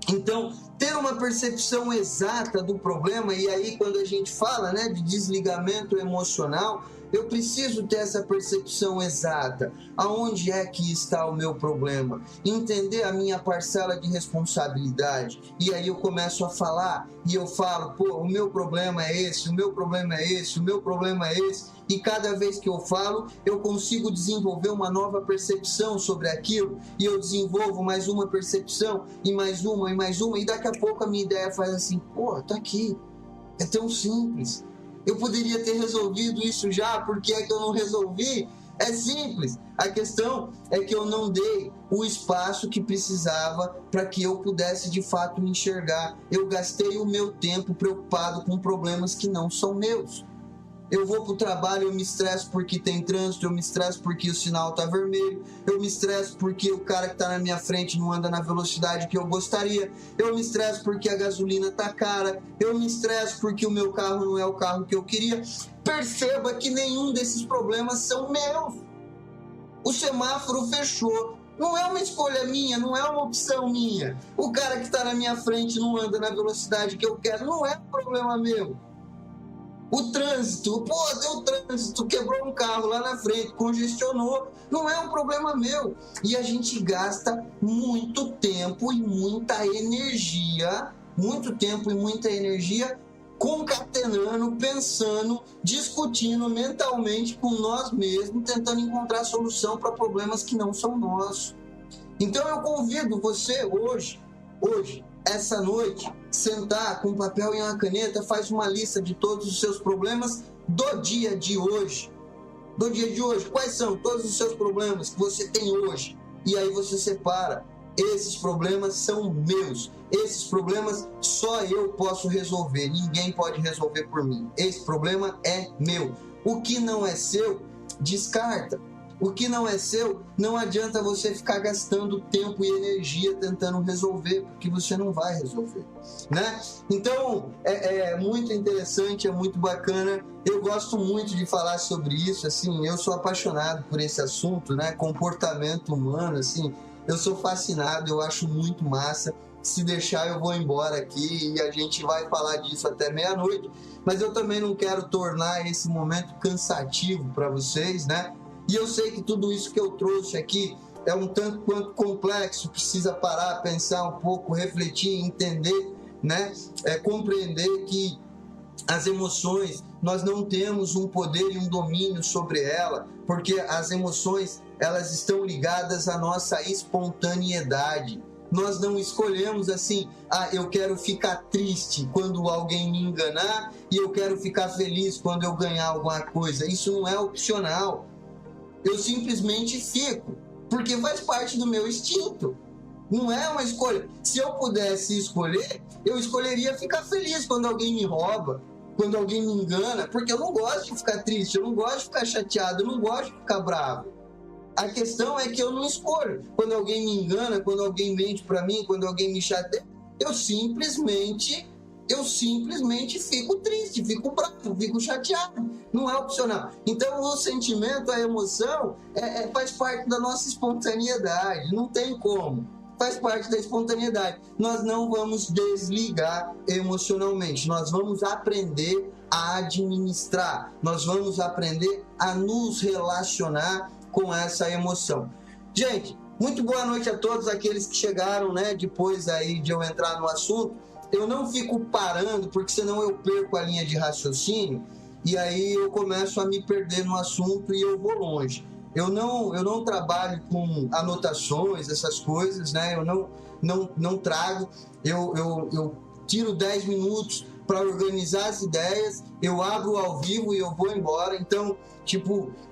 Então, ter uma percepção exata do problema, e aí quando a gente fala, né, de desligamento emocional, Eu preciso ter essa percepção exata. Aonde é que está o meu problema? Entender a minha parcela de responsabilidade. E aí eu começo a falar e eu falo, pô, o meu problema é esse, o meu problema é esse, o meu problema é esse. E cada vez que eu falo, eu consigo desenvolver uma nova percepção sobre aquilo. E eu desenvolvo mais uma percepção, e mais uma, e daqui a pouco a minha ideia faz assim, pô, tá aqui. É tão simples. Eu poderia ter resolvido isso já, por que é que eu não resolvi? É simples. A questão é que eu não dei o espaço que precisava para que eu pudesse de fato enxergar. Eu gastei o meu tempo preocupado com problemas que não são meus. Eu vou para o trabalho, eu me estresso porque tem trânsito, eu me estresso porque o sinal está vermelho, eu me estresso porque o cara que está na minha frente não anda na velocidade que eu gostaria, eu me estresso porque a gasolina está cara, eu me estresso porque o meu carro não é o carro que eu queria. Perceba que nenhum desses problemas são meus. O semáforo fechou. Não é uma escolha minha, não é uma opção minha. O cara que está na minha frente não anda na velocidade que eu quero, não é um problema meu. O trânsito, deu trânsito, quebrou um carro lá na frente, congestionou, não é um problema meu. E a gente gasta muito tempo e muita energia, concatenando, pensando, discutindo mentalmente com nós mesmos, tentando encontrar solução para problemas que não são nossos. Então eu convido você hoje, essa noite, sentar com um papel e uma caneta, faz uma lista de todos os seus problemas do dia de hoje. Quais são todos os seus problemas que você tem hoje? E aí você separa. Esses problemas são meus. Esses problemas só eu posso resolver. Ninguém pode resolver por mim. Esse problema é meu. O que não é seu, descarta. O que não é seu, não adianta você ficar gastando tempo e energia tentando resolver, porque você não vai resolver, né? Então, é muito interessante, é muito bacana. Eu gosto muito de falar sobre isso, assim, eu sou apaixonado por esse assunto, né? Comportamento humano, assim, eu sou fascinado, eu acho muito massa. Se deixar, eu vou embora aqui e a gente vai falar disso até meia-noite, mas eu também não quero tornar esse momento cansativo para vocês, né? E eu sei que tudo isso que eu trouxe aqui é um tanto quanto complexo, precisa parar, pensar um pouco, refletir, entender, né? Compreender que as emoções, nós não temos um poder e um domínio sobre ela, porque as emoções, elas estão ligadas à nossa espontaneidade. Nós não escolhemos assim, eu quero ficar triste quando alguém me enganar e eu quero ficar feliz quando eu ganhar alguma coisa. Isso não é opcional. Eu simplesmente fico, porque faz parte do meu instinto. Não é uma escolha. Se eu pudesse escolher, eu escolheria ficar feliz quando alguém me rouba, quando alguém me engana, porque eu não gosto de ficar triste, eu não gosto de ficar chateado, eu não gosto de ficar bravo. A questão é que eu não escolho. Quando alguém me engana, quando alguém mente para mim, quando alguém me chateia, eu simplesmente fico triste, fico bravo, fico chateado. Não é opcional. Então, o sentimento, a emoção, faz parte da nossa espontaneidade. Não tem como. Faz parte da espontaneidade. Nós não vamos desligar emocionalmente. Nós vamos aprender a administrar. Nós vamos aprender a nos relacionar com essa emoção. Gente, muito boa noite a todos aqueles que chegaram, né, depois aí de eu entrar no assunto. Eu não fico parando, porque senão eu perco a linha de raciocínio e aí eu começo a me perder no assunto e eu vou longe. Eu não trabalho com anotações, essas coisas, né? Eu não trago. Eu tiro 10 minutos para organizar as ideias, eu abro ao vivo e eu vou embora. Então,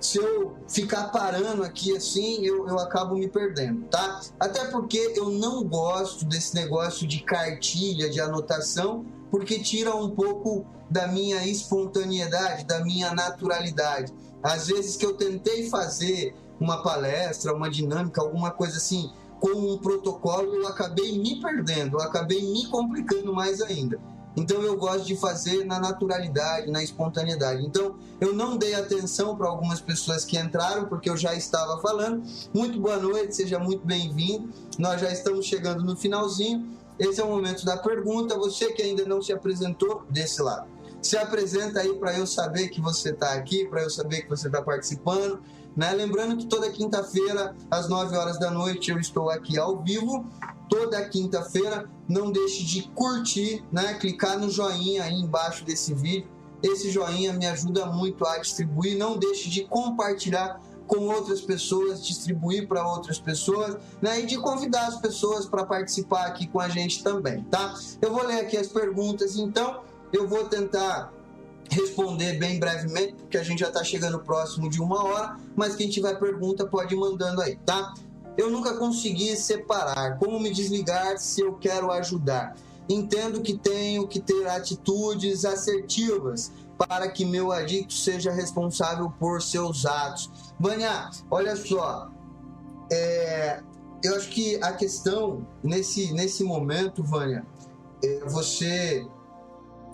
se eu ficar parando aqui assim, eu acabo me perdendo, tá? Até porque eu não gosto desse negócio de cartilha, de anotação, porque tira um pouco da minha espontaneidade, da minha naturalidade. Às vezes que eu tentei fazer uma palestra, uma dinâmica, alguma coisa assim, com um protocolo, eu acabei me perdendo, eu acabei me complicando mais ainda. Então eu gosto de fazer na naturalidade, na espontaneidade. Então eu não dei atenção para algumas pessoas que entraram, porque eu já estava falando. Muito boa noite, seja muito bem-vindo. Nós já estamos chegando no finalzinho. Esse é o momento da pergunta. Você que ainda não se apresentou, desse lado. Se apresenta aí para eu saber que você está aqui, para eu saber que você está participando, né? Lembrando que toda quinta-feira, às 9 horas da noite, eu estou aqui ao vivo. Toda quinta-feira, não deixe de curtir, né? Clicar no joinha aí embaixo desse vídeo. Esse joinha me ajuda muito a distribuir. Não deixe de compartilhar com outras pessoas, distribuir para outras pessoas, né? E de convidar as pessoas para participar aqui com a gente também, tá? Eu vou ler aqui as perguntas, então eu vou tentar responder bem brevemente, porque a gente já está chegando próximo de 1 hora, mas quem tiver pergunta pode ir mandando aí, tá? Eu nunca consegui separar. Como me desligar se eu quero ajudar? Entendo que tenho que ter atitudes assertivas para que meu adicto seja responsável por seus atos. Vânia, olha só, eu acho que a questão nesse momento, Vânia, você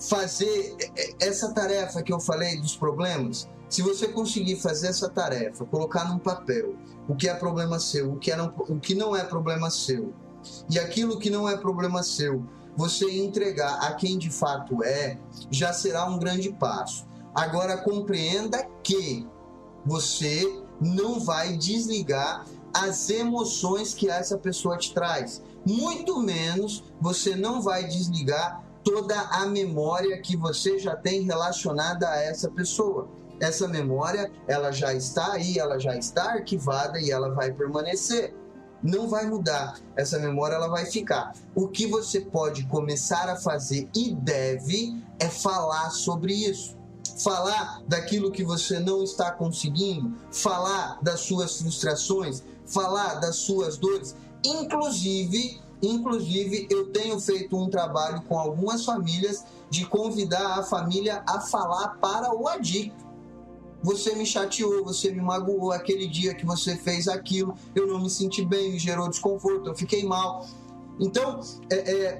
fazer essa tarefa que eu falei dos problemas. Se você conseguir fazer essa tarefa, colocar num papel o que é problema seu, o que não é problema seu, e aquilo que não é problema seu, você entregar a quem de fato já será um grande passo. Agora compreenda que você não vai desligar as emoções que essa pessoa te traz. Muito menos você não vai desligar toda a memória que você já tem relacionada a essa pessoa. Essa memória, ela já está aí, ela já está arquivada e ela vai permanecer. Não vai mudar. Essa memória, ela vai ficar. O que você pode começar a fazer e deve é falar sobre isso. Falar daquilo que você não está conseguindo, falar das suas frustrações, falar das suas dores. Inclusive, eu tenho feito um trabalho com algumas famílias de convidar a família a falar para o adicto. Você me chateou, você me magoou, aquele dia que você fez aquilo, eu não me senti bem, me gerou desconforto, eu fiquei mal. Então,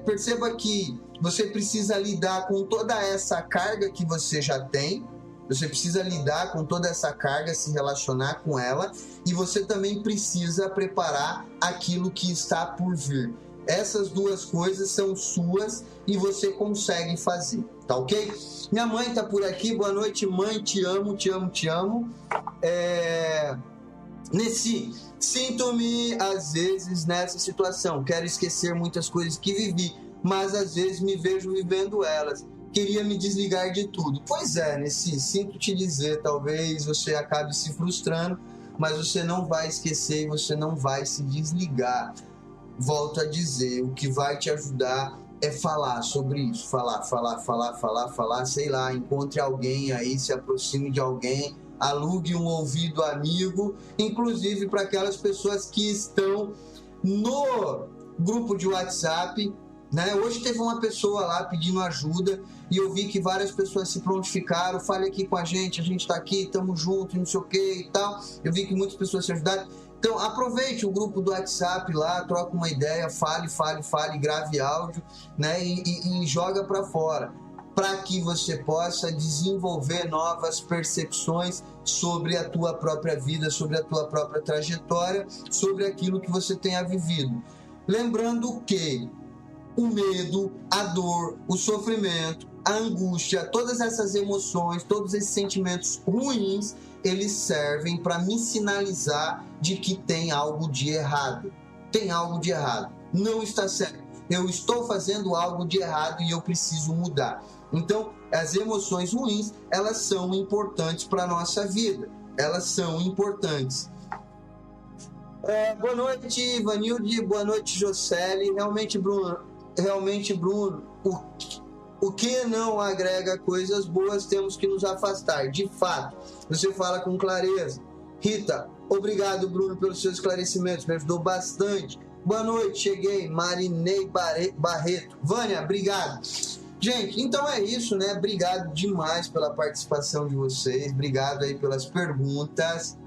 perceba que você precisa lidar com toda essa carga que você já tem, você precisa lidar com toda essa carga, se relacionar com ela, e você também precisa preparar aquilo que está por vir. Essas duas coisas são suas e você consegue fazer, tá ok? Minha mãe tá por aqui, boa noite mãe, te amo, te amo, te amo. Sinto-me às vezes nessa situação, quero esquecer muitas coisas que vivi, mas às vezes me vejo vivendo elas, queria me desligar de tudo. Pois é, sinto te dizer, talvez você acabe se frustrando, mas você não vai esquecer e você não vai se desligar. Volto a dizer, o que vai te ajudar é falar sobre isso, falar, sei lá, encontre alguém aí, se aproxime de alguém, alugue um ouvido amigo, inclusive para aquelas pessoas que estão no grupo de WhatsApp, né? Hoje teve uma pessoa lá pedindo ajuda e eu vi que várias pessoas se prontificaram, fale aqui com a gente está aqui, estamos juntos, não sei o que e tal, eu vi que muitas pessoas se ajudaram. Então, aproveite o grupo do WhatsApp lá, troca uma ideia, fale, grave áudio, né? E joga para fora, para que você possa desenvolver novas percepções sobre a tua própria vida, sobre a tua própria trajetória, sobre aquilo que você tenha vivido. Lembrando que o medo, a dor, o sofrimento, a angústia, todas essas emoções, todos esses sentimentos ruins, eles servem para me sinalizar de que tem algo de errado. Tem algo de errado. Não está certo. Eu estou fazendo algo de errado e eu preciso mudar. Então, as emoções ruins, elas são importantes para a nossa vida. Elas são importantes. Boa noite, Ivanilde. Boa noite, Jocely. Realmente, Bruno, o que não agrega coisas boas, temos que nos afastar. De fato, você fala com clareza. Rita, obrigado, Bruno, pelos seus esclarecimentos, me ajudou bastante. Boa noite, cheguei. Marinei Barreto. Vânia, obrigado. Gente, então é isso, né? Obrigado demais pela participação de vocês. Obrigado aí pelas perguntas.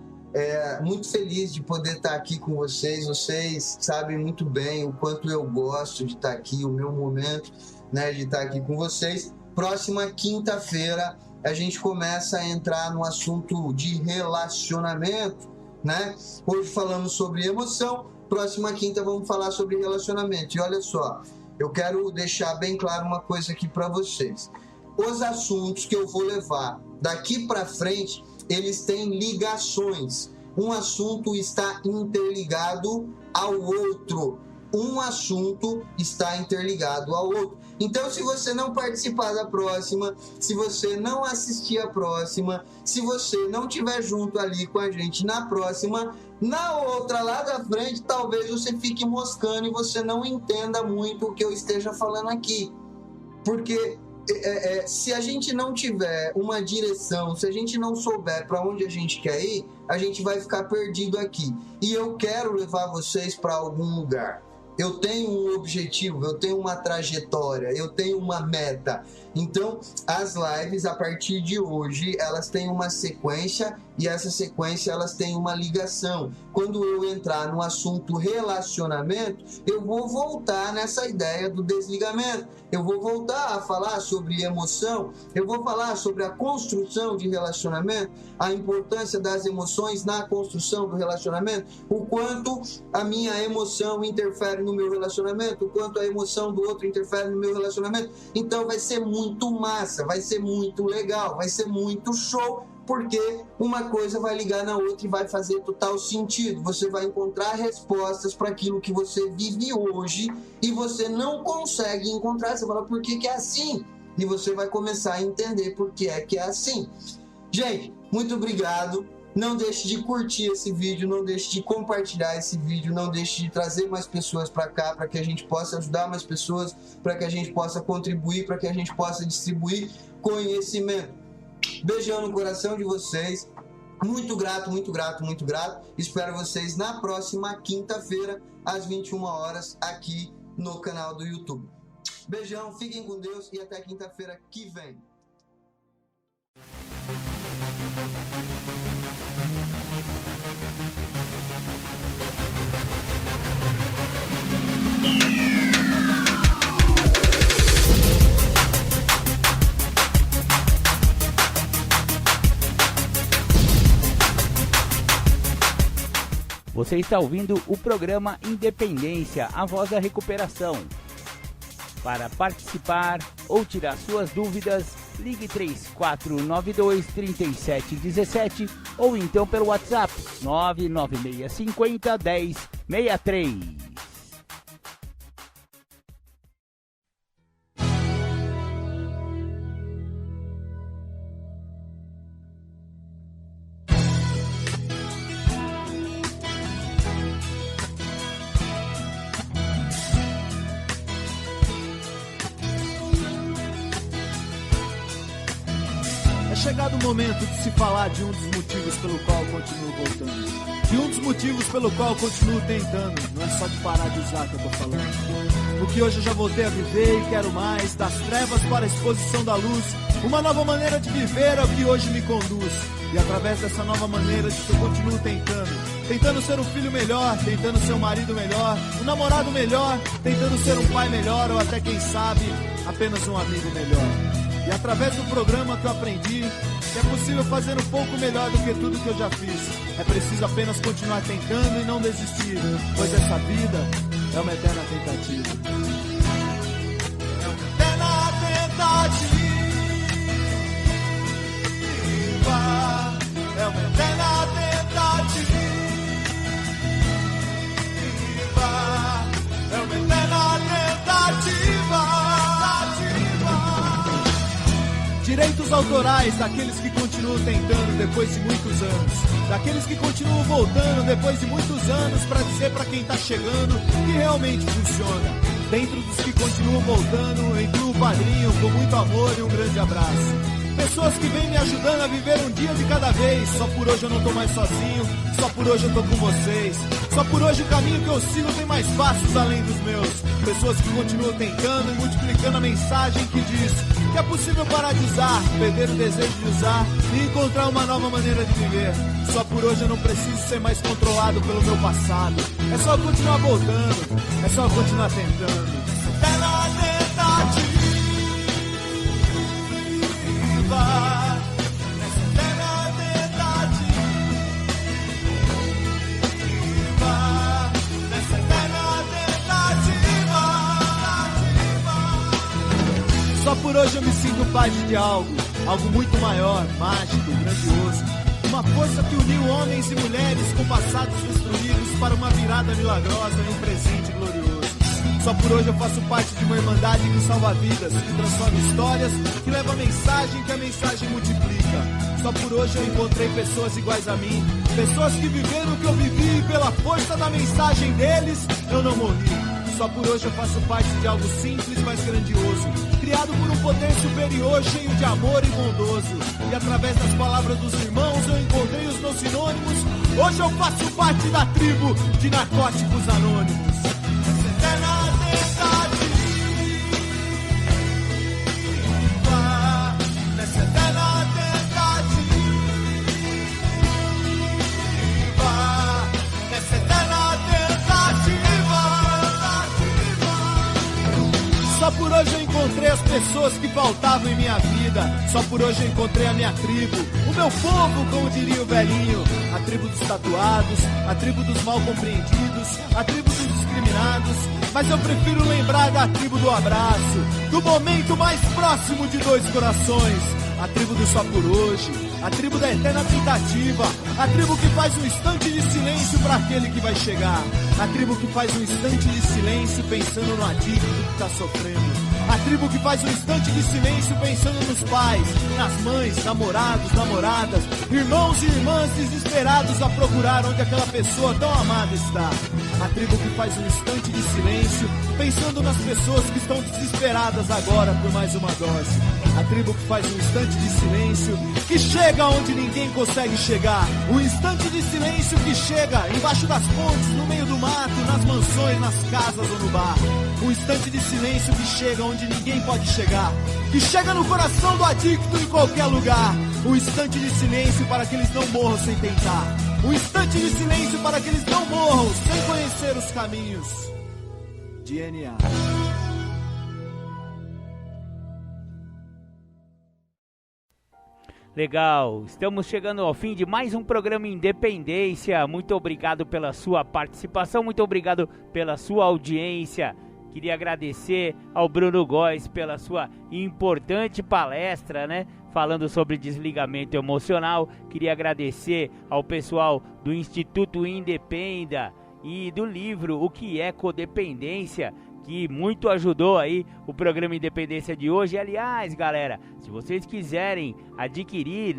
Muito feliz de poder estar aqui com vocês. Vocês sabem muito bem o quanto eu gosto de estar aqui, o meu momento, né, de estar aqui com vocês. Próxima quinta-feira a gente começa a entrar no assunto de relacionamento, né? Hoje falamos sobre emoção, próxima quinta vamos falar sobre relacionamento. E olha só, eu quero deixar bem claro uma coisa aqui para vocês. os assuntos que eu vou levar daqui para frente, eles têm ligações. Um assunto está interligado ao outro. Um assunto está interligado ao outro. Então, se você não participar da próxima, se você não assistir a próxima, se você não estiver junto ali com a gente na próxima, na outra lá da frente, talvez você fique moscando e você não entenda muito o que eu esteja falando aqui. Porque se a gente não tiver uma direção, se a gente não souber para onde a gente quer ir, a gente vai ficar perdido aqui. E eu quero levar vocês para algum lugar. Eu tenho um objetivo, eu tenho uma trajetória, eu tenho uma meta. Então, as lives, a partir de hoje, elas têm uma sequência e essa sequência, elas têm uma ligação. Quando eu entrar no assunto relacionamento, eu vou voltar nessa ideia do desligamento. Eu vou voltar a falar sobre emoção, eu vou falar sobre a construção de relacionamento, a importância das emoções na construção do relacionamento, o quanto a minha emoção interfere no meu relacionamento, o quanto a emoção do outro interfere no meu relacionamento. Então vai ser muito massa, vai ser muito legal, vai ser muito show, porque uma coisa vai ligar na outra e vai fazer total sentido. Você vai encontrar respostas para aquilo que você vive hoje e você não consegue encontrar. Você fala, por que é assim? E você vai começar a entender por que é assim. Gente, muito obrigado. Não deixe de curtir esse vídeo, não deixe de compartilhar esse vídeo, não deixe de trazer mais pessoas para cá, para que a gente possa ajudar mais pessoas, para que a gente possa contribuir, para que a gente possa distribuir conhecimento. Beijão no coração de vocês. Muito grato, muito grato, muito grato. Espero vocês na próxima quinta-feira, às 21 horas, aqui no canal do YouTube. Beijão, fiquem com Deus e até quinta-feira que vem. Você está ouvindo o programa Independência, a voz da recuperação. Para participar ou tirar suas dúvidas, ligue 3492-3717 ou então pelo WhatsApp 99650-1063. Chegado o momento de se falar de um dos motivos pelo qual eu continuo voltando. De um dos motivos pelo qual eu continuo tentando. Não é só de parar de usar que eu tô falando. Porque hoje eu já voltei a viver e quero mais. Das trevas para a exposição da luz. Uma nova maneira de viver é o que hoje me conduz. E através dessa nova maneira eu continuo tentando. Tentando ser um filho melhor, tentando ser um marido melhor, um namorado melhor, tentando ser um pai melhor ou até quem sabe, apenas um amigo melhor. E através do programa que eu aprendi que é possível fazer um pouco melhor do que tudo que eu já fiz. É preciso apenas continuar tentando e não desistir, pois essa vida é uma eterna tentativa. É uma eterna tentativa. É uma eterna tentativa. É uma eterna tentativa. Direitos autorais daqueles que continuam tentando depois de muitos anos. Daqueles que continuam voltando depois de muitos anos para dizer para quem tá chegando que realmente funciona. Dentro dos que continuam voltando, entrou o padrinho com muito amor e um grande abraço. Pessoas que vêm me ajudando a viver um dia de cada vez. Só por hoje eu não tô mais sozinho, só por hoje eu tô com vocês. Só por hoje o caminho que eu sigo tem mais passos além dos meus. Pessoas que continuam tentando e multiplicando a mensagem que diz que é possível parar de usar, perder o desejo de usar e encontrar uma nova maneira de viver. Só por hoje eu não preciso ser mais controlado pelo meu passado. É só continuar voltando, é só continuar tentando. Eterna tentativa. Nessa eterna tentativa. Nessa eterna tentativa. Só por hoje eu me sinto parte de algo muito maior, mágico, grandioso. Uma força que uniu homens e mulheres com passados destruídos para uma virada milagrosa e um presente glorioso. Só por hoje eu faço parte de uma irmandade que salva vidas, que transforma histórias, que leva a mensagem, que a mensagem multiplica. Só por hoje eu encontrei pessoas iguais a mim, pessoas que viveram o que eu vivi e pela força da mensagem deles, eu não morri. Só por hoje eu faço parte de algo simples, mas grandioso, criado por um poder superior, cheio de amor e bondoso. E através das palavras dos irmãos eu encontrei os meus sinônimos. Hoje eu faço parte da tribo de Narcóticos Anônimos. Só por hoje eu encontrei as pessoas que faltavam em minha vida. Só por hoje eu encontrei a minha tribo, o meu povo, como diria o velhinho. A tribo dos tatuados, a tribo dos mal compreendidos, a tribo dos discriminados. Mas eu prefiro lembrar da tribo do abraço, do momento mais próximo de dois corações. A tribo do só por hoje, a tribo da eterna tentativa, a tribo que faz um instante de silêncio para aquele que vai chegar, a tribo que faz um instante de silêncio pensando no adicto que está sofrendo, a tribo que faz um instante de silêncio pensando nos pais, nas mães, namorados, namoradas, irmãos e irmãs desesperados a procurar onde aquela pessoa tão amada está, a tribo que faz um instante de silêncio pensando nas pessoas que estão desesperadas agora por mais uma dose, a tribo que faz um instante de silêncio que chega onde ninguém consegue chegar, um instante de silêncio que chega embaixo das pontes, no meio do mato, nas mansões, nas casas ou no bar, um instante de silêncio que chega onde ninguém pode chegar, que chega no coração do adicto em qualquer lugar, um instante de silêncio para que eles não morram sem tentar, um instante de silêncio para que eles não morram sem conhecer os caminhos de NA. Legal, estamos chegando ao fim de mais um programa Independência. Muito obrigado pela sua participação, muito obrigado pela sua audiência. Queria agradecer ao Bruno Góes pela sua importante palestra, né? Falando sobre desligamento emocional. Queria agradecer ao pessoal do Instituto Independa e do livro O que é Codependência, que muito ajudou aí o programa Independência de hoje. Aliás, galera, se vocês quiserem adquirir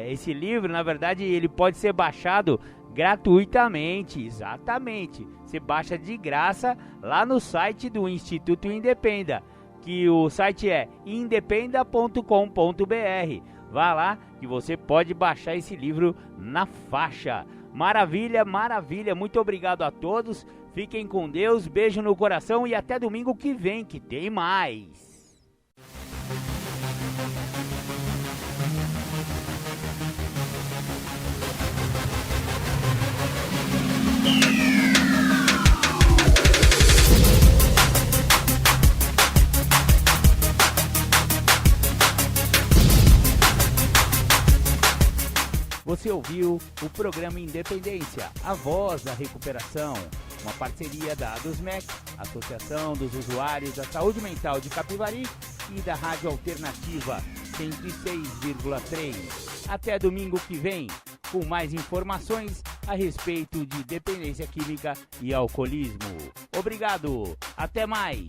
esse livro, na verdade ele pode ser baixado gratuitamente, exatamente. Você baixa de graça lá no site do Instituto Independa, que o site é independa.com.br. Vá lá que você pode baixar esse livro na faixa. Maravilha, maravilha, muito obrigado a todos. Fiquem com Deus, beijo no coração e até domingo que vem, que tem mais. Você ouviu o programa Independência, a voz da recuperação, uma parceria da ADUSMEC, Associação dos Usuários da Saúde Mental de Capivari, e da Rádio Alternativa 106,3. Até domingo que vem, com mais informações a respeito de dependência química e alcoolismo. Obrigado, até mais!